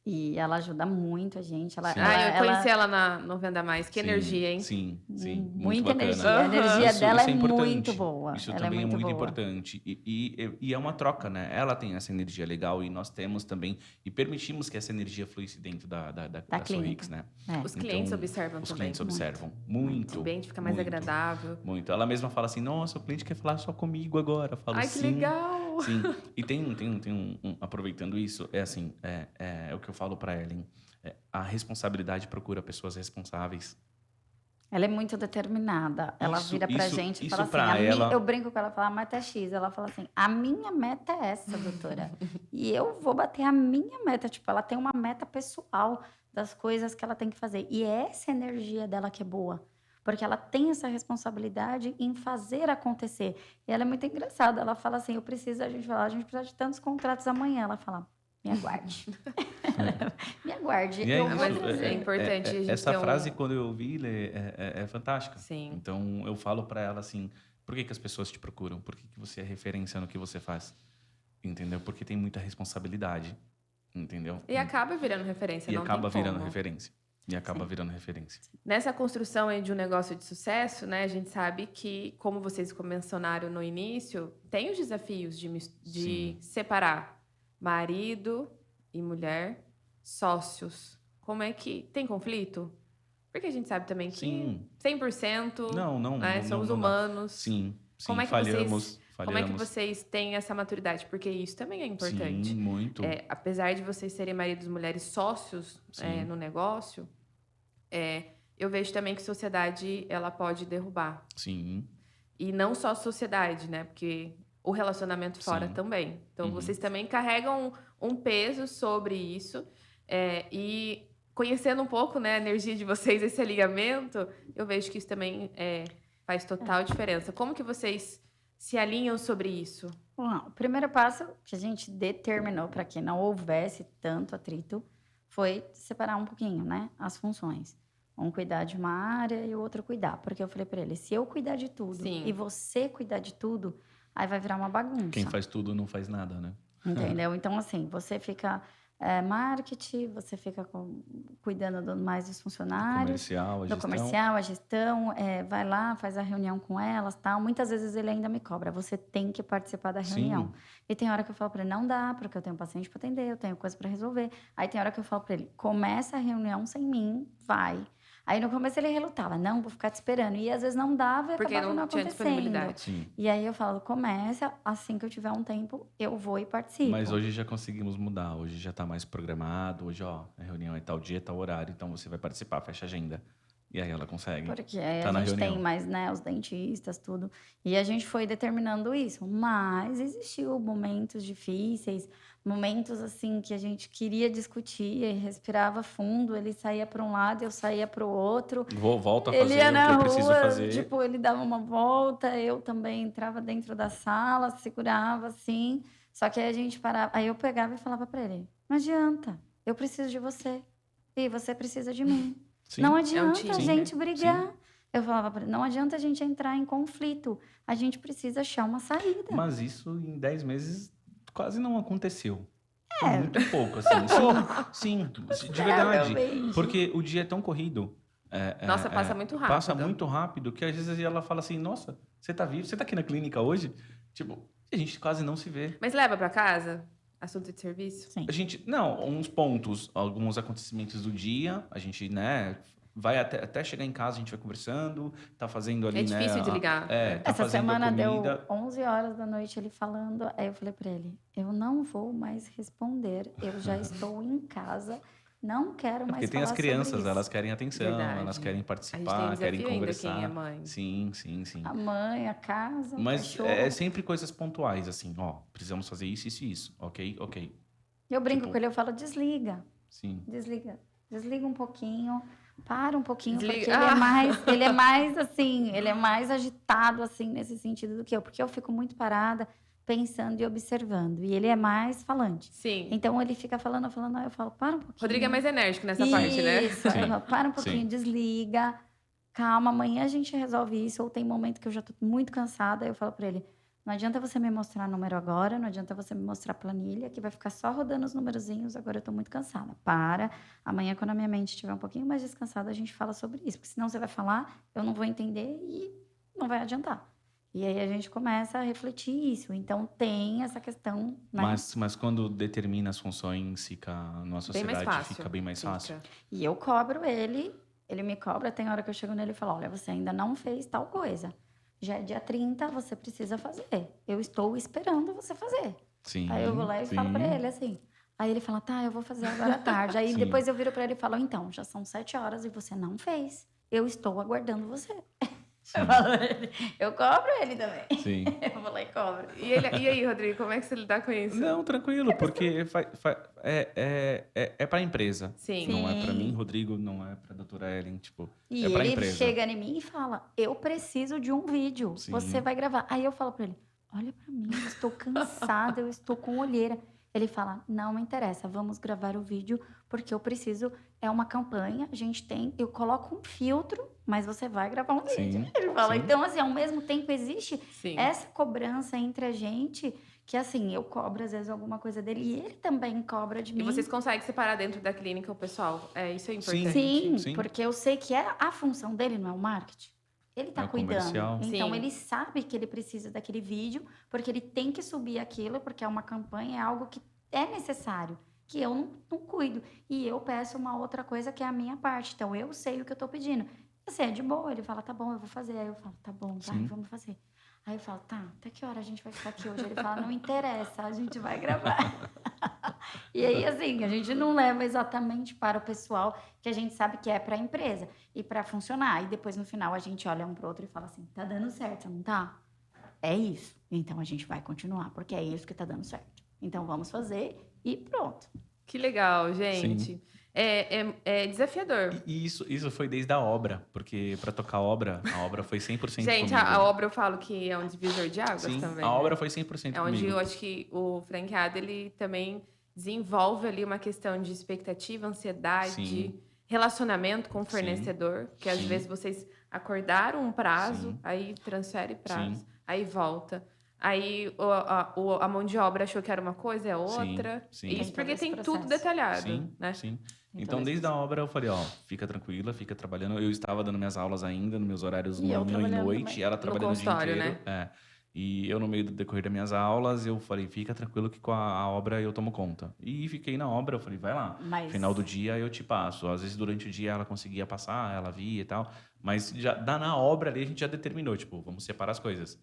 E ela ajuda muito a gente. Ela, Sim. Eu conheci ela no Venda Mais. Que Sim, energia, hein? Sim. Muita bacana. energia. A energia dela é importante. muito boa. Isso Ela também é muito boa. importante. E é uma troca, né? Ela tem essa energia legal e nós temos também. E permitimos que essa energia fluísse dentro da clínica. Sorrix, né? É. Os clientes Então, observam Os também. clientes observam. Muito. O ambiente fica mais muito, agradável. Muito. Ela mesma fala assim, nossa, o cliente quer falar só comigo agora. Eu falo, Ai, que sim. legal! Sim. E tem aproveitando isso, é assim, é o que eu falo pra Ellen. A responsabilidade procura pessoas responsáveis. Ela é muito determinada. Ela Isso- vira pra isso- gente e isso fala assim, pra ela- eu brinco com ela, fala, a meta é X. Ela fala assim, a minha meta é essa, doutora. E eu vou bater a minha meta. Tipo, ela tem uma meta pessoal das coisas que ela tem que fazer. E é essa energia dela que é boa. Porque ela tem essa responsabilidade em fazer acontecer. E ela é muito engraçada. Ela fala assim, a gente fala, a gente precisa de tantos contratos amanhã. Ela fala, me aguarde. Me aguarde. E é Eu isso, vou mas trazer. é importante a gente essa ter frase, quando eu ouvi, Lê, é fantástica. Sim. Então, eu falo pra ela assim, por que as pessoas te procuram? Por que você é referência no que você faz? Entendeu? Porque tem muita responsabilidade, entendeu? E acaba virando referência, E não acaba tem virando como. referência. E acaba Sim. virando referência. Nessa construção aí de um negócio de sucesso, né, a gente sabe que, como vocês mencionaram no início, tem os desafios de Sim. separar marido e mulher, sócios. Como é que... Tem conflito? Porque a gente sabe também que Sim. 100%, Não, né, somos não dá. humanos. Sim, Como é que falhamos. Como é que vocês têm essa maturidade? Porque isso também é importante. Sim, muito. Apesar de vocês serem maridos e mulheres sócios Sim. no negócio, eu vejo também que sociedade ela pode derrubar. Sim, E não só sociedade, né? Porque o relacionamento fora Sim. também. Então, Uhum. vocês também carregam um peso sobre isso. E conhecendo um pouco, né, a energia de vocês, esse alinhamento, eu vejo que isso também faz total diferença. Como que vocês se alinham sobre isso? Bom, o primeiro passo que a gente determinou para que não houvesse tanto atrito foi separar um pouquinho, né, as funções. Um cuidar de uma área e o outro cuidar. Porque eu falei para ele, se eu cuidar de tudo Sim. e você cuidar de tudo, aí vai virar uma bagunça. quem faz tudo não faz nada, né? Entendeu? Então, assim, você fica marketing, você fica cuidando mais dos funcionários. Comercial, a Do gestão. comercial, a gestão, vai lá, faz a reunião com elas, tal. Muitas vezes ele ainda me cobra, você tem que participar da reunião. Sim. E tem hora que eu falo para ele, não dá, porque eu tenho paciente para atender, eu tenho coisa para resolver. Aí tem hora que eu falo para ele, começa a reunião sem mim, vai. Aí no começo ele relutava, não, vou ficar te esperando. E às vezes não dava e Porque acabava não não tinha acontecendo. disponibilidade. Sim. E aí eu falo, começa, assim que eu tiver um tempo, eu vou e participo. Mas hoje já conseguimos mudar. Hoje já tá mais programado. Hoje, ó, a reunião é tal dia, tal horário. Então você vai participar, fecha a agenda. E aí ela consegue. Porque aí Tá a na gente reunião. tem mais, né, os dentistas, tudo. E a gente foi determinando isso. Mas existiu momentos difíceis, momentos assim que a gente queria discutir e respirava fundo. Ele saía para um lado, eu saía para o outro. Volta a Ele fazer ia o que na eu preciso rua, fazer. tipo, ele dava uma volta, eu também entrava dentro da sala, segurava assim. Só que aí a gente parava, aí eu pegava e falava para ele: não adianta, eu preciso de você e você precisa de mim. Sim. Não adianta time, a né? gente brigar. Eu falava pra ele, não adianta a gente entrar em conflito. A gente precisa achar uma saída. Mas isso em 10 meses quase não aconteceu. É. Muito pouco, assim. Sim, de verdade. Realmente. Porque o dia é tão corrido. Nossa, passa muito rápido. Passa muito rápido que às vezes ela fala assim, nossa, você tá vivo? Você tá aqui na clínica hoje? Tipo, a gente quase não se vê. Mas leva pra casa? Assunto de serviço? Sim. A gente, não, uns pontos, alguns acontecimentos do dia, a gente, né, vai até chegar em casa, a gente vai conversando, tá fazendo ali, É né? difícil de ligar. Tá Essa fazendo semana a deu comida. 11 horas da noite ele falando. Aí eu falei pra ele, eu não vou mais responder. Eu já estou em casa. Não quero mais Porque tem as falar crianças, sobre isso. elas querem atenção, Verdade. elas querem A gente tem participar, querem desafio ainda conversar. quem é mãe. Sim. A mãe, a casa, o Mas cachorro. é sempre coisas pontuais, assim, ó, precisamos fazer isso, isso e isso, ok? Eu brinco tipo- com ele, eu falo, desliga. Sim. Desliga um pouquinho, para um pouquinho, Desliga. porque ele é mais assim, ele é mais agitado assim nesse sentido do que eu, porque eu fico muito parada, pensando e observando, e ele é mais falante. Sim. Então ele fica falando, aí eu falo, para um pouquinho. Rodrigo é mais enérgico nessa parte, né? Isso, aí eu Sim, falo, para um pouquinho, sim. desliga, calma, amanhã a gente resolve isso, ou tem momento que eu já tô muito cansada, aí eu falo para ele, não adianta você me mostrar número agora, não adianta você me mostrar planilha, que vai ficar só rodando os numerozinhos, agora eu tô muito cansada. Para, amanhã quando a minha mente estiver um pouquinho mais descansada, a gente fala sobre isso, porque senão você vai falar, eu não vou entender e não vai adiantar. E aí a gente começa a refletir isso. Então tem essa questão, né? Mas quando determina as funções, fica, na Bem mais sociedade fácil. fica bem mais fácil. Fica. E eu cobro ele me cobra, tem hora que eu chego nele e falo, olha, você ainda não fez tal coisa. Já é dia 30, você precisa fazer. Eu estou esperando você fazer. Sim. Aí eu vou lá e falo pra ele assim. Aí ele fala, tá, eu vou fazer agora à tarde. Aí Sim. depois eu viro pra ele e falo, então, já são 7 horas e você não fez. eu estou aguardando você. Sim. Eu cobro ele também. Sim. Eu vou lá e cobro. E aí, Rodrigo, como é que você lidar com isso? Não, tranquilo, porque é para a empresa. Sim. Não é para mim, Sim. Rodrigo, não é para a doutora Ellen, tipo, E é para a ele empresa. chega em mim e fala, eu preciso de um vídeo, Sim. você vai gravar. Aí eu falo pra ele, olha pra mim, eu estou cansada, eu estou com olheira. Ele fala, não me interessa, vamos gravar o vídeo, porque eu preciso, é uma campanha, a gente tem, eu coloco um filtro, mas você vai gravar um vídeo. Sim, Ele fala, sim. então assim, ao mesmo tempo existe Sim. essa cobrança entre a gente, que assim, eu cobro às vezes alguma coisa dele, e ele também cobra de E mim. vocês conseguem separar dentro da clínica o pessoal. Isso é Sim. importante. Sim, Sim. porque eu sei que a função dele não é o marketing. Ele tá É o cuidando. comercial. Então, Sim. ele sabe que ele precisa daquele vídeo, porque ele tem que subir aquilo, porque é uma campanha, é algo que é necessário, que eu não cuido. E eu peço uma outra coisa que é a minha parte. Então, eu sei o que eu tô pedindo. Assim, é de boa. Ele fala, tá bom, eu vou fazer. Aí eu falo, tá bom, vai, Sim. vamos fazer. Aí eu falo, tá, até que hora a gente vai ficar aqui hoje? Ele fala, não interessa, a gente vai gravar. E aí, assim, a gente não leva exatamente para o pessoal, que a gente sabe que é para a empresa e para funcionar. E depois, no final, a gente olha um pro outro e fala assim, tá dando certo, não tá? É isso. Então, a gente vai continuar, porque é isso que tá dando certo. Então, vamos fazer e pronto. Que legal, gente. É desafiador. E isso foi desde a obra, porque para tocar a obra foi 100% Gente, comigo. a obra eu falo que é um divisor de águas Sim, também. a né? obra foi 100% É onde comigo. eu acho que o franqueado, ele também desenvolve ali uma questão de expectativa, ansiedade, Sim. relacionamento com o Sim. fornecedor, que às Sim. vezes vocês acordaram um prazo, Sim. aí transfere prazo, Sim. aí volta. Aí a mão de obra achou que era uma coisa, é outra. Sim. Isso Tem todo porque esse tem tudo processo. detalhado, Sim, né? sim. Tem Então, todo esse desde a obra, eu falei, ó, fica tranquila, fica trabalhando. Eu estava dando minhas aulas ainda, nos meus horários E eu manhã e trabalhando noite, também. e ela trabalhando o dia consultório, inteiro. né? E eu, no meio do decorrer das minhas aulas, eu falei, fica tranquilo que com a obra eu tomo conta. E fiquei na obra, eu falei, vai lá. Mas Final do dia eu te passo. Às vezes, durante o dia, ela conseguia passar, ela via e tal. Mas já na obra ali, a gente já determinou, tipo, vamos separar as coisas.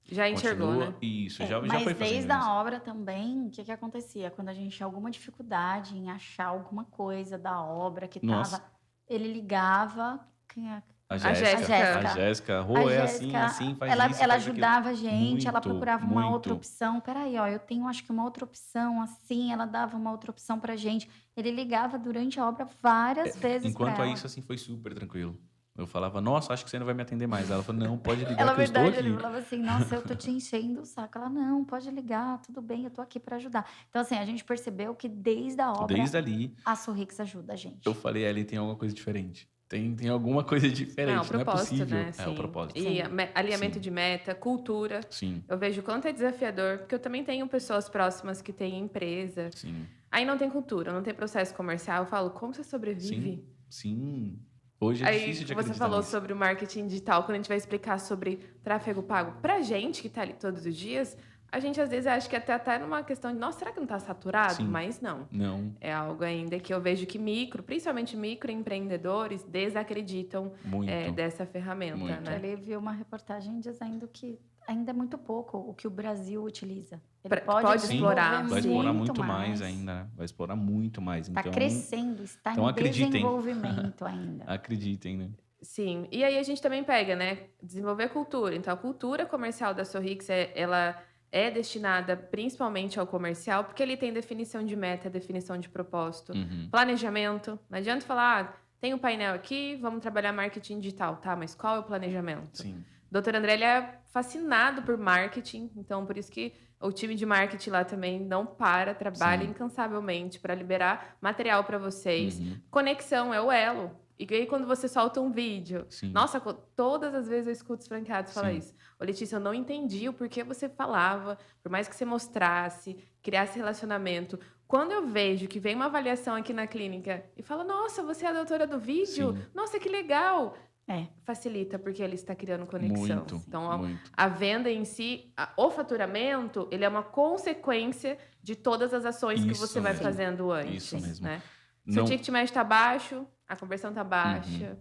Já enxergou, Continua, né? isso, já mas foi fazendo desde isso. a obra também, o que acontecia? Quando a gente tinha alguma dificuldade em achar alguma coisa da obra que Nossa. tava, ele ligava. Quem é? A Jéssica. Jéssica. A Jéssica. Rô, A é Jéssica, assim, faz ela isso, faz ajudava a gente, ela Muito, procurava uma outra muito. opção. Peraí, ó, eu tenho acho que uma outra opção assim, ela dava uma outra opção pra gente. Ele ligava durante a obra várias vezes Enquanto pra a ela. isso, assim, foi super tranquilo. Eu falava, nossa, acho que você não vai me atender mais. Ela falou, não, pode ligar Ela, que eu estou verdade, ele aqui. falava assim, nossa, eu tô te enchendo o saco. Ela, não, pode ligar, tudo bem, eu tô aqui pra ajudar. Então, assim, a gente percebeu que desde a obra, Desde ali, a Sorrix ajuda a gente. eu falei, Ellen, tem alguma coisa diferente. Tem alguma coisa diferente, Não, o não é propósito, possível. né? É o Sim. propósito. E Sim. alinhamento Sim. de meta, cultura. Sim, Eu vejo o quanto é desafiador, porque eu também tenho pessoas próximas que têm empresa. sim, Aí não tem cultura, não tem processo comercial. Eu falo, como você sobrevive? sim. Hoje é Aí difícil de você acreditar falou nisso. sobre o marketing digital, quando a gente vai explicar sobre tráfego pago pra gente que tá ali todos os dias, a gente às vezes acha que até tá numa questão de, nossa, será que não tá saturado? Sim. Mas não. Não, É algo ainda que eu vejo que principalmente microempreendedores, desacreditam muito. dessa ferramenta, Muito. né? Ele viu uma reportagem dizendo que ainda é muito pouco o que o Brasil utiliza. Ele Pode pode Sim, explorar, vai sim. explorar muito mais ainda, né? Vai explorar muito mais. Está Então, crescendo, está então em acreditem. desenvolvimento ainda. acreditem, né? Sim, e aí a gente também pega, né? Desenvolver cultura. Então, a cultura comercial da Sorrix, ela é destinada principalmente ao comercial, porque ele tem definição de meta, definição de propósito, Uhum. planejamento. Não adianta falar, tem um painel aqui, vamos trabalhar marketing digital, tá? Mas qual é o planejamento? Sim, Doutor André, ele é fascinado por marketing, então por isso que o time de marketing lá também não para, trabalha Sim. incansavelmente para liberar material para vocês. Uhum. Conexão é o elo. E aí, quando você solta um vídeo, Sim. nossa, todas as vezes eu escuto os franqueados falar Sim. isso. Ô, Letícia, eu não entendi o porquê você falava, por mais que você mostrasse, criasse relacionamento. Quando eu vejo que vem uma avaliação aqui na clínica e fala, nossa, você é a doutora do vídeo? Sim. Nossa, que legal! É. Facilita, porque ele está criando conexão. Muito, Então, muito. a venda em si, o faturamento, ele é uma consequência de todas as ações que Isso você vai mesmo. fazendo antes. Isso mesmo. Né? Se Não, o ticket médio está baixo, a conversão está baixa.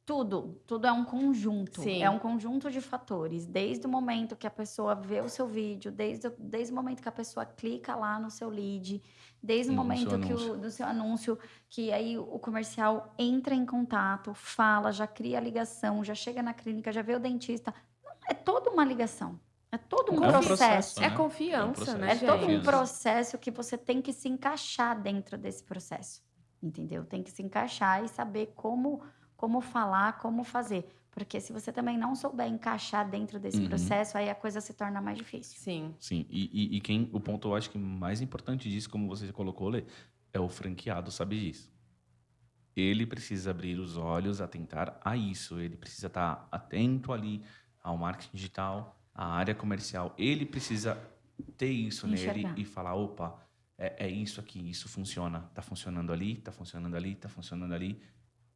Tudo é um conjunto. Sim. É um conjunto de fatores. Desde o momento que a pessoa vê o seu vídeo, desde o momento que a pessoa clica lá no seu lead, desde o No momento seu que anúncio. do seu anúncio, que aí o comercial entra em contato, fala, já cria a ligação, já chega na clínica, já vê o dentista. É toda uma ligação. É todo um É um processo. né? É confiança, processo. né, É todo um gente? processo que você tem que se encaixar dentro desse processo, entendeu? Tem que se encaixar e saber como falar, como fazer. Porque se você também não souber encaixar dentro desse processo, aí a coisa se torna mais difícil. Sim. Sim, o ponto eu acho que mais importante disso, como você colocou, Lê, é o franqueado sabe disso. Ele precisa abrir os olhos, atentar a isso. Ele precisa estar atento ali ao marketing digital, à área comercial. Ele precisa ter isso nele Enxergar. e falar, opa, é isso aqui, isso funciona. Tá funcionando ali, tá funcionando ali, tá funcionando ali.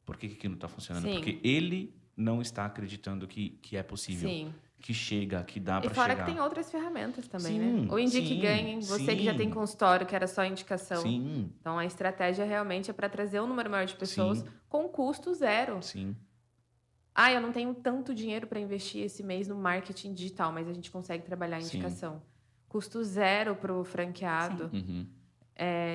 Por que não tá funcionando? Sim. Porque ele não está acreditando que é possível. Sim. Que chega, que dá E para fora chegar. que tem outras ferramentas também, Sim, né? O Indique sim, Ganhe, você que já tem sim. consultório, que era só indicação. Sim, Então, a estratégia realmente é para trazer um número maior de pessoas Sim. com custo zero. sim. Ah, eu não tenho tanto dinheiro para investir esse mês no marketing digital, mas a gente consegue trabalhar a Sim. indicação. Custo zero para o franqueado. Uhum.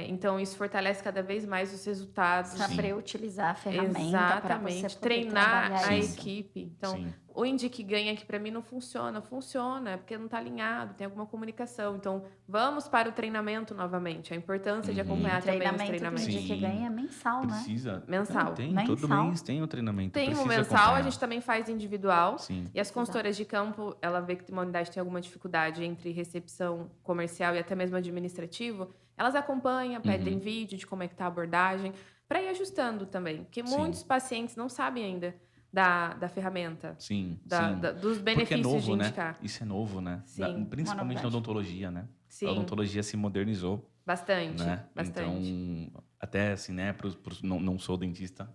Então, isso fortalece cada vez mais os resultados. Saber utilizar a ferramenta para você Exatamente. poder Treinar trabalhar a isso. equipe. Então, Sim. o Indique Ganha aqui para mim não funciona. Funciona, porque não está alinhado, tem alguma comunicação. Então, vamos para o treinamento novamente. A importância de acompanhar também os Treinamento do treinamentos. Indique Sim. Ganha é mensal, né? Precisa. Mensal. Tem, Mensal. todo mês tem o treinamento. Tem o precisa mensal, a acompanhar. gente também faz individual. Sim. E as consultoras de campo, ela vê que uma unidade tem alguma dificuldade entre recepção comercial e até mesmo administrativo, elas acompanham, pedem vídeo de como é que tá a abordagem, para ir ajustando também. Porque Sim. muitos pacientes não sabem ainda da ferramenta, Sim, sim. dos Porque é benefícios novo, de indicar. né? Isso é novo, né? Sim. Principalmente na novidade. odontologia, né? Sim. A odontologia se modernizou, Bastante, né? bastante. Então, até assim, né? Não sou dentista,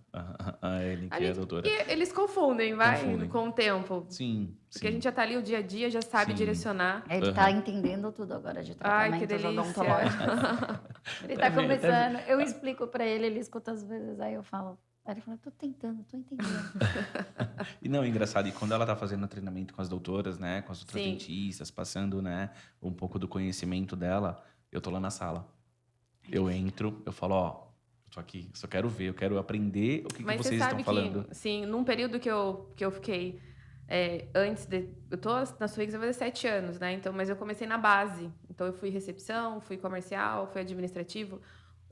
a Ellen, que é a doutora. E eles confundem, vai, Confundem. com o tempo. Sim, Porque a sim. gente já tá ali o dia a dia, já sabe Sim. direcionar. Ele tá entendendo tudo agora de Ai, que tratamentos delícia. odontológicos. Ele tá Até mesmo, começando, eu explico pra ele escuta às vezes, aí eu falo. Aí ele fala, tô tentando, tô entendendo. E não, é engraçado, e quando ela tá fazendo treinamento com as doutoras, né, com as outras Sim. dentistas, passando, né, um pouco do conhecimento dela, eu tô lá na sala. Eu entro, eu falo, ó, eu tô aqui, só quero ver, eu quero aprender o que Mas vocês você sabe estão falando. que, sim, num período que eu fiquei eu tô na Suíça há 7 anos, né? Então, mas eu comecei na base. Então, eu fui recepção, fui comercial, fui administrativo.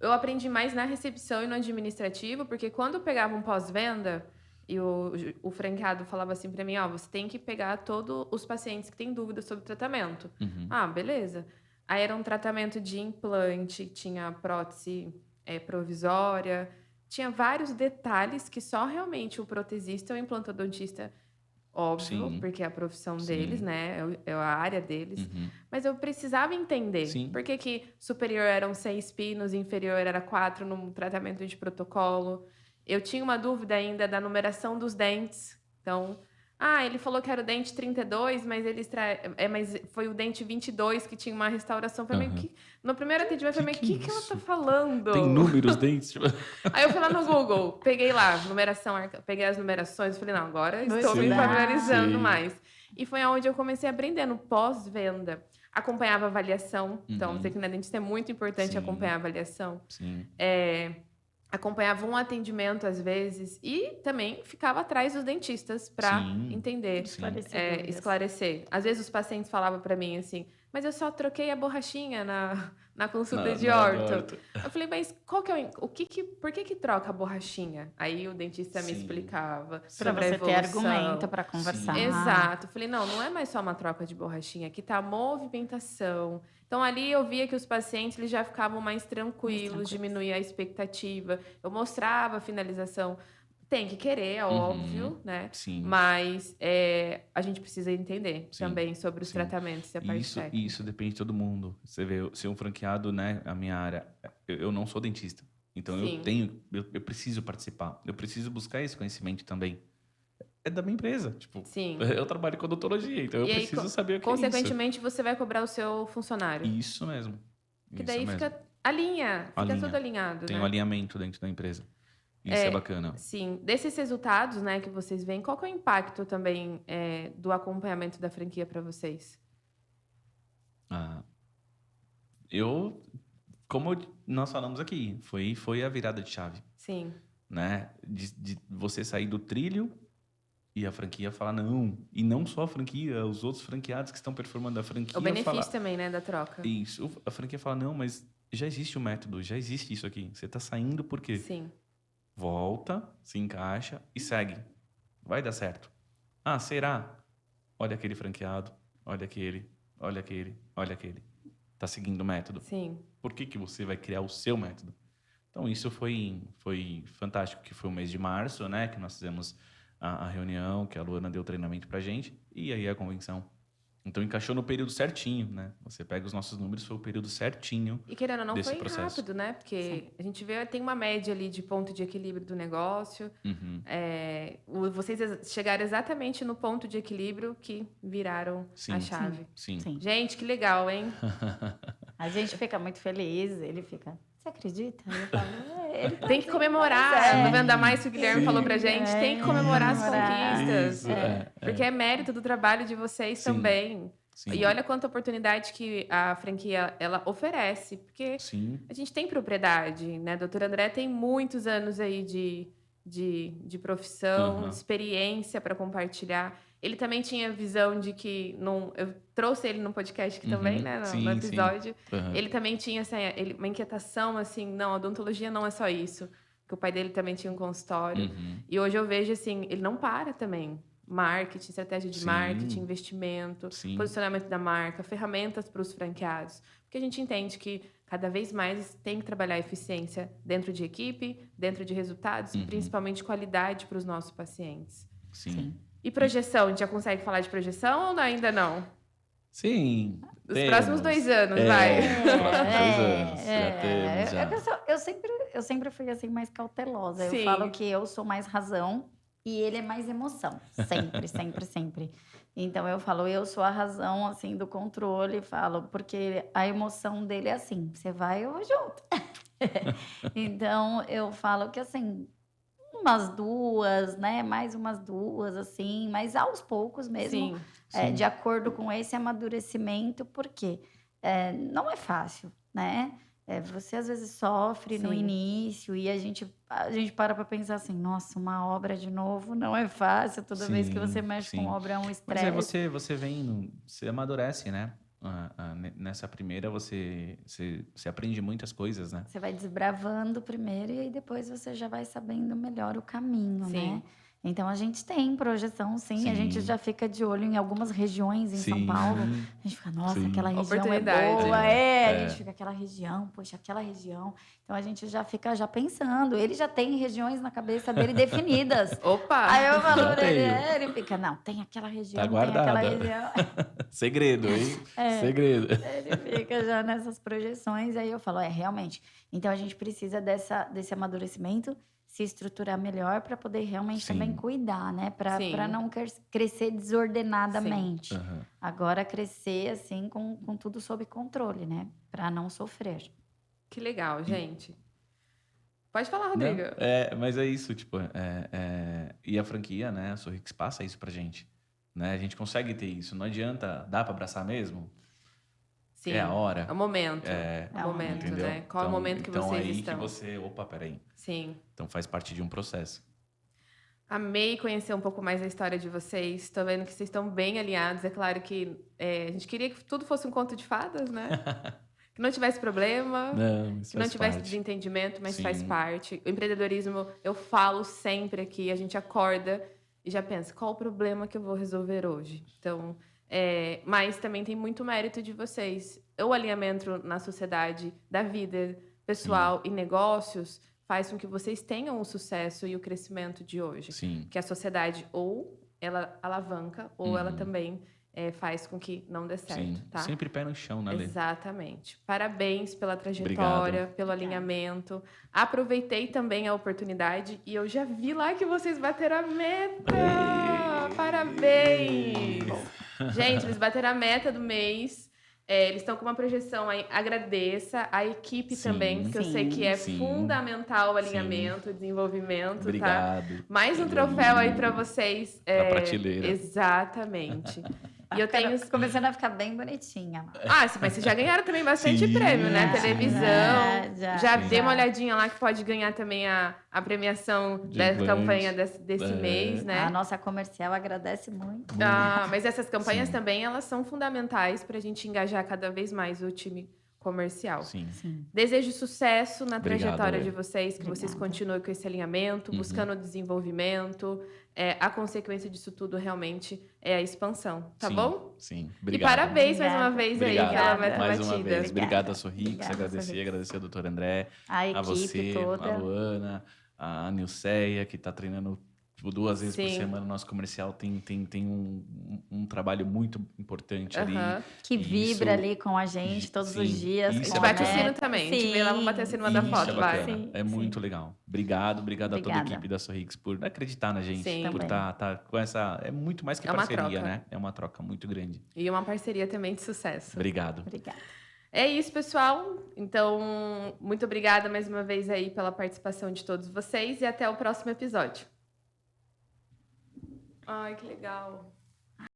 Eu aprendi mais na recepção e no administrativo, porque quando eu pegava um pós-venda e o franqueado falava assim para mim, ó, você tem que pegar todos os pacientes que têm dúvidas sobre o tratamento. Ah, beleza. Aí era um tratamento de implante, tinha prótese provisória, tinha vários detalhes que só realmente o protesista ou o implantodontista, óbvio, Sim. porque é a profissão Sim. deles, né? É a área deles. Mas eu precisava entender Sim. por que superior eram 6 pinos e inferior era 4 no tratamento de protocolo. Eu tinha uma dúvida ainda da numeração dos dentes. Então, ele falou que era o dente 32, mas mas foi o dente 22 que tinha uma restauração. Falei, no primeiro atendimento, eu falei, Que o que ela isso? tá falando? Tem números dentes? Tipo... Aí eu fui lá no Google, peguei lá, peguei as numerações, falei, não, agora Vou estou me estudar. familiarizando Sim. mais. E foi onde eu comecei a aprender no pós-venda. Acompanhava a avaliação. Então, você que não é dentista, é muito importante Sim. acompanhar a avaliação. Sim. Acompanhava um atendimento, às vezes, e também ficava atrás dos dentistas para Sim. entender, Sim. esclarecer. Às vezes os pacientes falavam para mim assim, mas eu só troquei a borrachinha na consulta de orto. Eu falei, mas qual que é por que troca a borrachinha? Aí o dentista me Sim. explicava Pra sobre a você ter evolução. argumento pra conversar. Exato. Eu falei, não é mais só uma troca de borrachinha, aqui tá a movimentação. Então, ali eu via que os pacientes eles já ficavam mais tranquilos, diminuía a expectativa. Eu mostrava a finalização. Tem que querer, é óbvio, né? Sim. Mas a gente precisa entender Sim. também sobre os Sim. tratamentos e a parte técnica. Isso depende de todo mundo. Você vê, se um franqueado, né, a minha área, eu não sou dentista. Então, Sim. eu preciso participar. Eu preciso buscar esse conhecimento também. É da minha empresa. Tipo, Sim. eu trabalho com odontologia, então eu E aí, preciso saber o que é isso. consequentemente, você vai cobrar o seu funcionário. Isso mesmo. Que Isso daí mesmo. fica tudo alinhado, Tem né? um alinhamento dentro da empresa. Isso é bacana. Sim, desses resultados, né, que vocês veem, qual que é o impacto também do acompanhamento da franquia para vocês? Como nós falamos aqui, foi a virada de chave, Sim, né? De você sair do trilho e a franquia falar não. E não só a franquia, os outros franqueados que estão performando a franquia o benefício falar, também, né, da troca. isso, a franquia fala, não, mas já existe o método, já existe isso aqui. Você tá saindo por quê? Sim, Volta, se encaixa e segue. Vai dar certo. Ah, será? Olha aquele franqueado, olha aquele, olha aquele, olha aquele. Tá seguindo o método. sim. Por que você vai criar o seu método? Então, isso foi fantástico, que foi o mês de março, né? Que nós fizemos a reunião, que a Luana deu treinamento pra gente. E aí a convenção. Então, encaixou no período certinho, né? Você pega os nossos números, foi o período certinho. E querendo ou não, desse foi processo. rápido, né? Porque a gente vê, tem uma média ali de ponto de equilíbrio do negócio. Uhum. Vocês chegaram exatamente no ponto de equilíbrio que viraram a chave. Sim. Sim. Gente, que legal, hein? A gente fica muito feliz, ele fica, você acredita? Eu falo, ele Tem que comemorar. É. No Venda Mais, que o Guilherme falou pra gente, tem que comemorar as comemorar. conquistas. Isso, Porque é mérito do trabalho de vocês Sim. também. Sim. E olha quanta oportunidade que a franquia ela oferece. Porque Sim. a gente tem propriedade, né? Doutor André tem muitos anos aí de profissão, Uhum. de experiência para compartilhar. Ele também tinha visão de que... eu trouxe ele no podcast aqui também, né? No Sim, episódio. Uhum. Ele também tinha uma inquietação, assim... Não, a odontologia não é só isso. Porque o pai dele também tinha um consultório. Uhum. E hoje eu vejo, assim... Ele não para também. Marketing, estratégia de Sim. marketing, investimento, Sim. posicionamento da marca, ferramentas para os franqueados. Porque a gente entende que cada vez mais tem que trabalhar eficiência dentro de equipe, dentro de resultados, e principalmente qualidade para os nossos pacientes. Sim. E projeção, a gente já consegue falar de projeção ou ainda não? Sim. Os próximos 2 anos, vai. Já temos, já. Eu sempre fui assim mais cautelosa. Sim. Eu falo que eu sou mais razão e ele é mais emoção. Sempre, sempre, sempre. Então eu falo, eu sou a razão assim do controle, falo, porque a emoção dele é assim, você vai, eu vou junto. Então eu falo que assim, umas 2, né? Mais umas 2, assim, mas aos poucos mesmo. Sim. De acordo com esse amadurecimento, porque não é fácil, né? Você às vezes sofre no Sim. início e a gente para pensar assim, nossa, uma obra de novo não é fácil. Toda vez que você mexe sim. com obra é um Mas estresse. aí você vem, você amadurece, né? Nessa primeira você aprende muitas coisas, né? Você vai desbravando primeiro e aí depois você já vai sabendo melhor o caminho, Sim. né? Então a gente tem projeção, sim. A gente Sim. já fica de olho em algumas regiões em São Sim. Paulo. A gente fica, nossa, Sim. aquela região é Oportunidade. boa. A É. gente fica aquela região, poxa, aquela região. Então a gente já fica já pensando. Ele já tem regiões na cabeça dele definidas. Opa! Aí eu falo Já pra ele, tenho. ele fica, não, tem aquela região, Tá tem aquela guardada. região. Segredo, hein? Segredo. Ele fica já nessas projeções, aí eu falo, realmente. Então a gente precisa desse amadurecimento, se estruturar melhor para poder realmente Sim. também cuidar, né? Para Sim. não crescer desordenadamente. Uhum. Agora crescer assim com tudo sob controle, né? Para não sofrer. Que legal, gente. Pode falar, Rodrigo. Não, mas é isso, tipo, e a franquia, né, a Sorrix passa isso pra gente, né? A gente consegue ter isso, não adianta, dá pra abraçar mesmo? Sim. É a hora. É o momento. É o momento, entendeu? né? Qual é o momento que então vocês aí estão? que você, opa, peraí. Sim. Então faz parte de um processo. Amei conhecer um pouco mais a história de vocês. Estou vendo que vocês estão bem alinhados. É claro que a gente queria que tudo fosse um conto de fadas, né? Que não tivesse problema, Não, isso que não faz tivesse parte. desentendimento, mas Sim. faz parte. O empreendedorismo, eu falo sempre aqui, a gente acorda e já pensa, qual o problema que eu vou resolver hoje? Então, mas também tem muito mérito de vocês. O alinhamento na sociedade da vida pessoal e negócios faz com que vocês tenham o sucesso e o crescimento de hoje. Sim. Que a sociedade ou ela alavanca ou ela também faz com que não dê certo, Sim. tá? Sempre pé no chão, né, Lê? Exatamente. Parabéns pela trajetória, Obrigado. pelo alinhamento. Aproveitei também a oportunidade e eu já vi lá que vocês bateram a meta. Parabéns! Gente, eles bateram a meta do mês. Eles estão com uma projeção aí, agradeça a equipe Sim. também, porque eu sei que é Sim. fundamental o alinhamento, o desenvolvimento, tá? Obrigado. Mais um troféu aí para vocês. Pra prateleira. Exatamente. E eu tenho... Começando a ficar bem bonitinha. Ah, mas vocês já ganharam também bastante Sim, prêmio, né? sim. Televisão. Já Sim. dei uma olhadinha lá que pode ganhar também a premiação da Gigante. campanha desse mês, né? A nossa comercial agradece muito. Mas essas campanhas Sim. também, elas são fundamentais para a gente engajar cada vez mais o time comercial. Sim. Sim. Desejo sucesso na Obrigado, trajetória Lê. de vocês, que vocês Obrigada. continuem com esse alinhamento, buscando desenvolvimento. A consequência disso tudo realmente é a expansão, tá Sim, bom? Sim. E Obrigado. parabéns mais uma Obrigada. vez Obrigado. aí pela meta Mais batida. uma vez. Obrigado Obrigada. a Sorrix, Obrigada, agradecer, Sorrix. agradecer ao doutor André, A a equipe você, toda. a Luana, a Nilceia, que está treinando tipo, 2 vezes por Sim. semana. Nosso comercial tem um trabalho muito importante ali. Aham. Que Isso. vibra ali com a gente todos Sim, os dias. isso A gente com bate o meta. sino também. A gente vê lá, vamos bater o sino e manda Sim, foto, Isso é vai. bacana. Sim, É muito legal. Obrigado a toda a Obrigada. equipe da Sorrix por acreditar na gente, Sim. por Também. estar com essa... É muito mais que É uma parceria, troca. né? É uma troca muito grande. E uma parceria também de sucesso. Obrigado. Obrigada. É isso, pessoal. Então, muito obrigada mais uma vez aí pela participação de todos vocês e até o próximo episódio. Ai, que legal.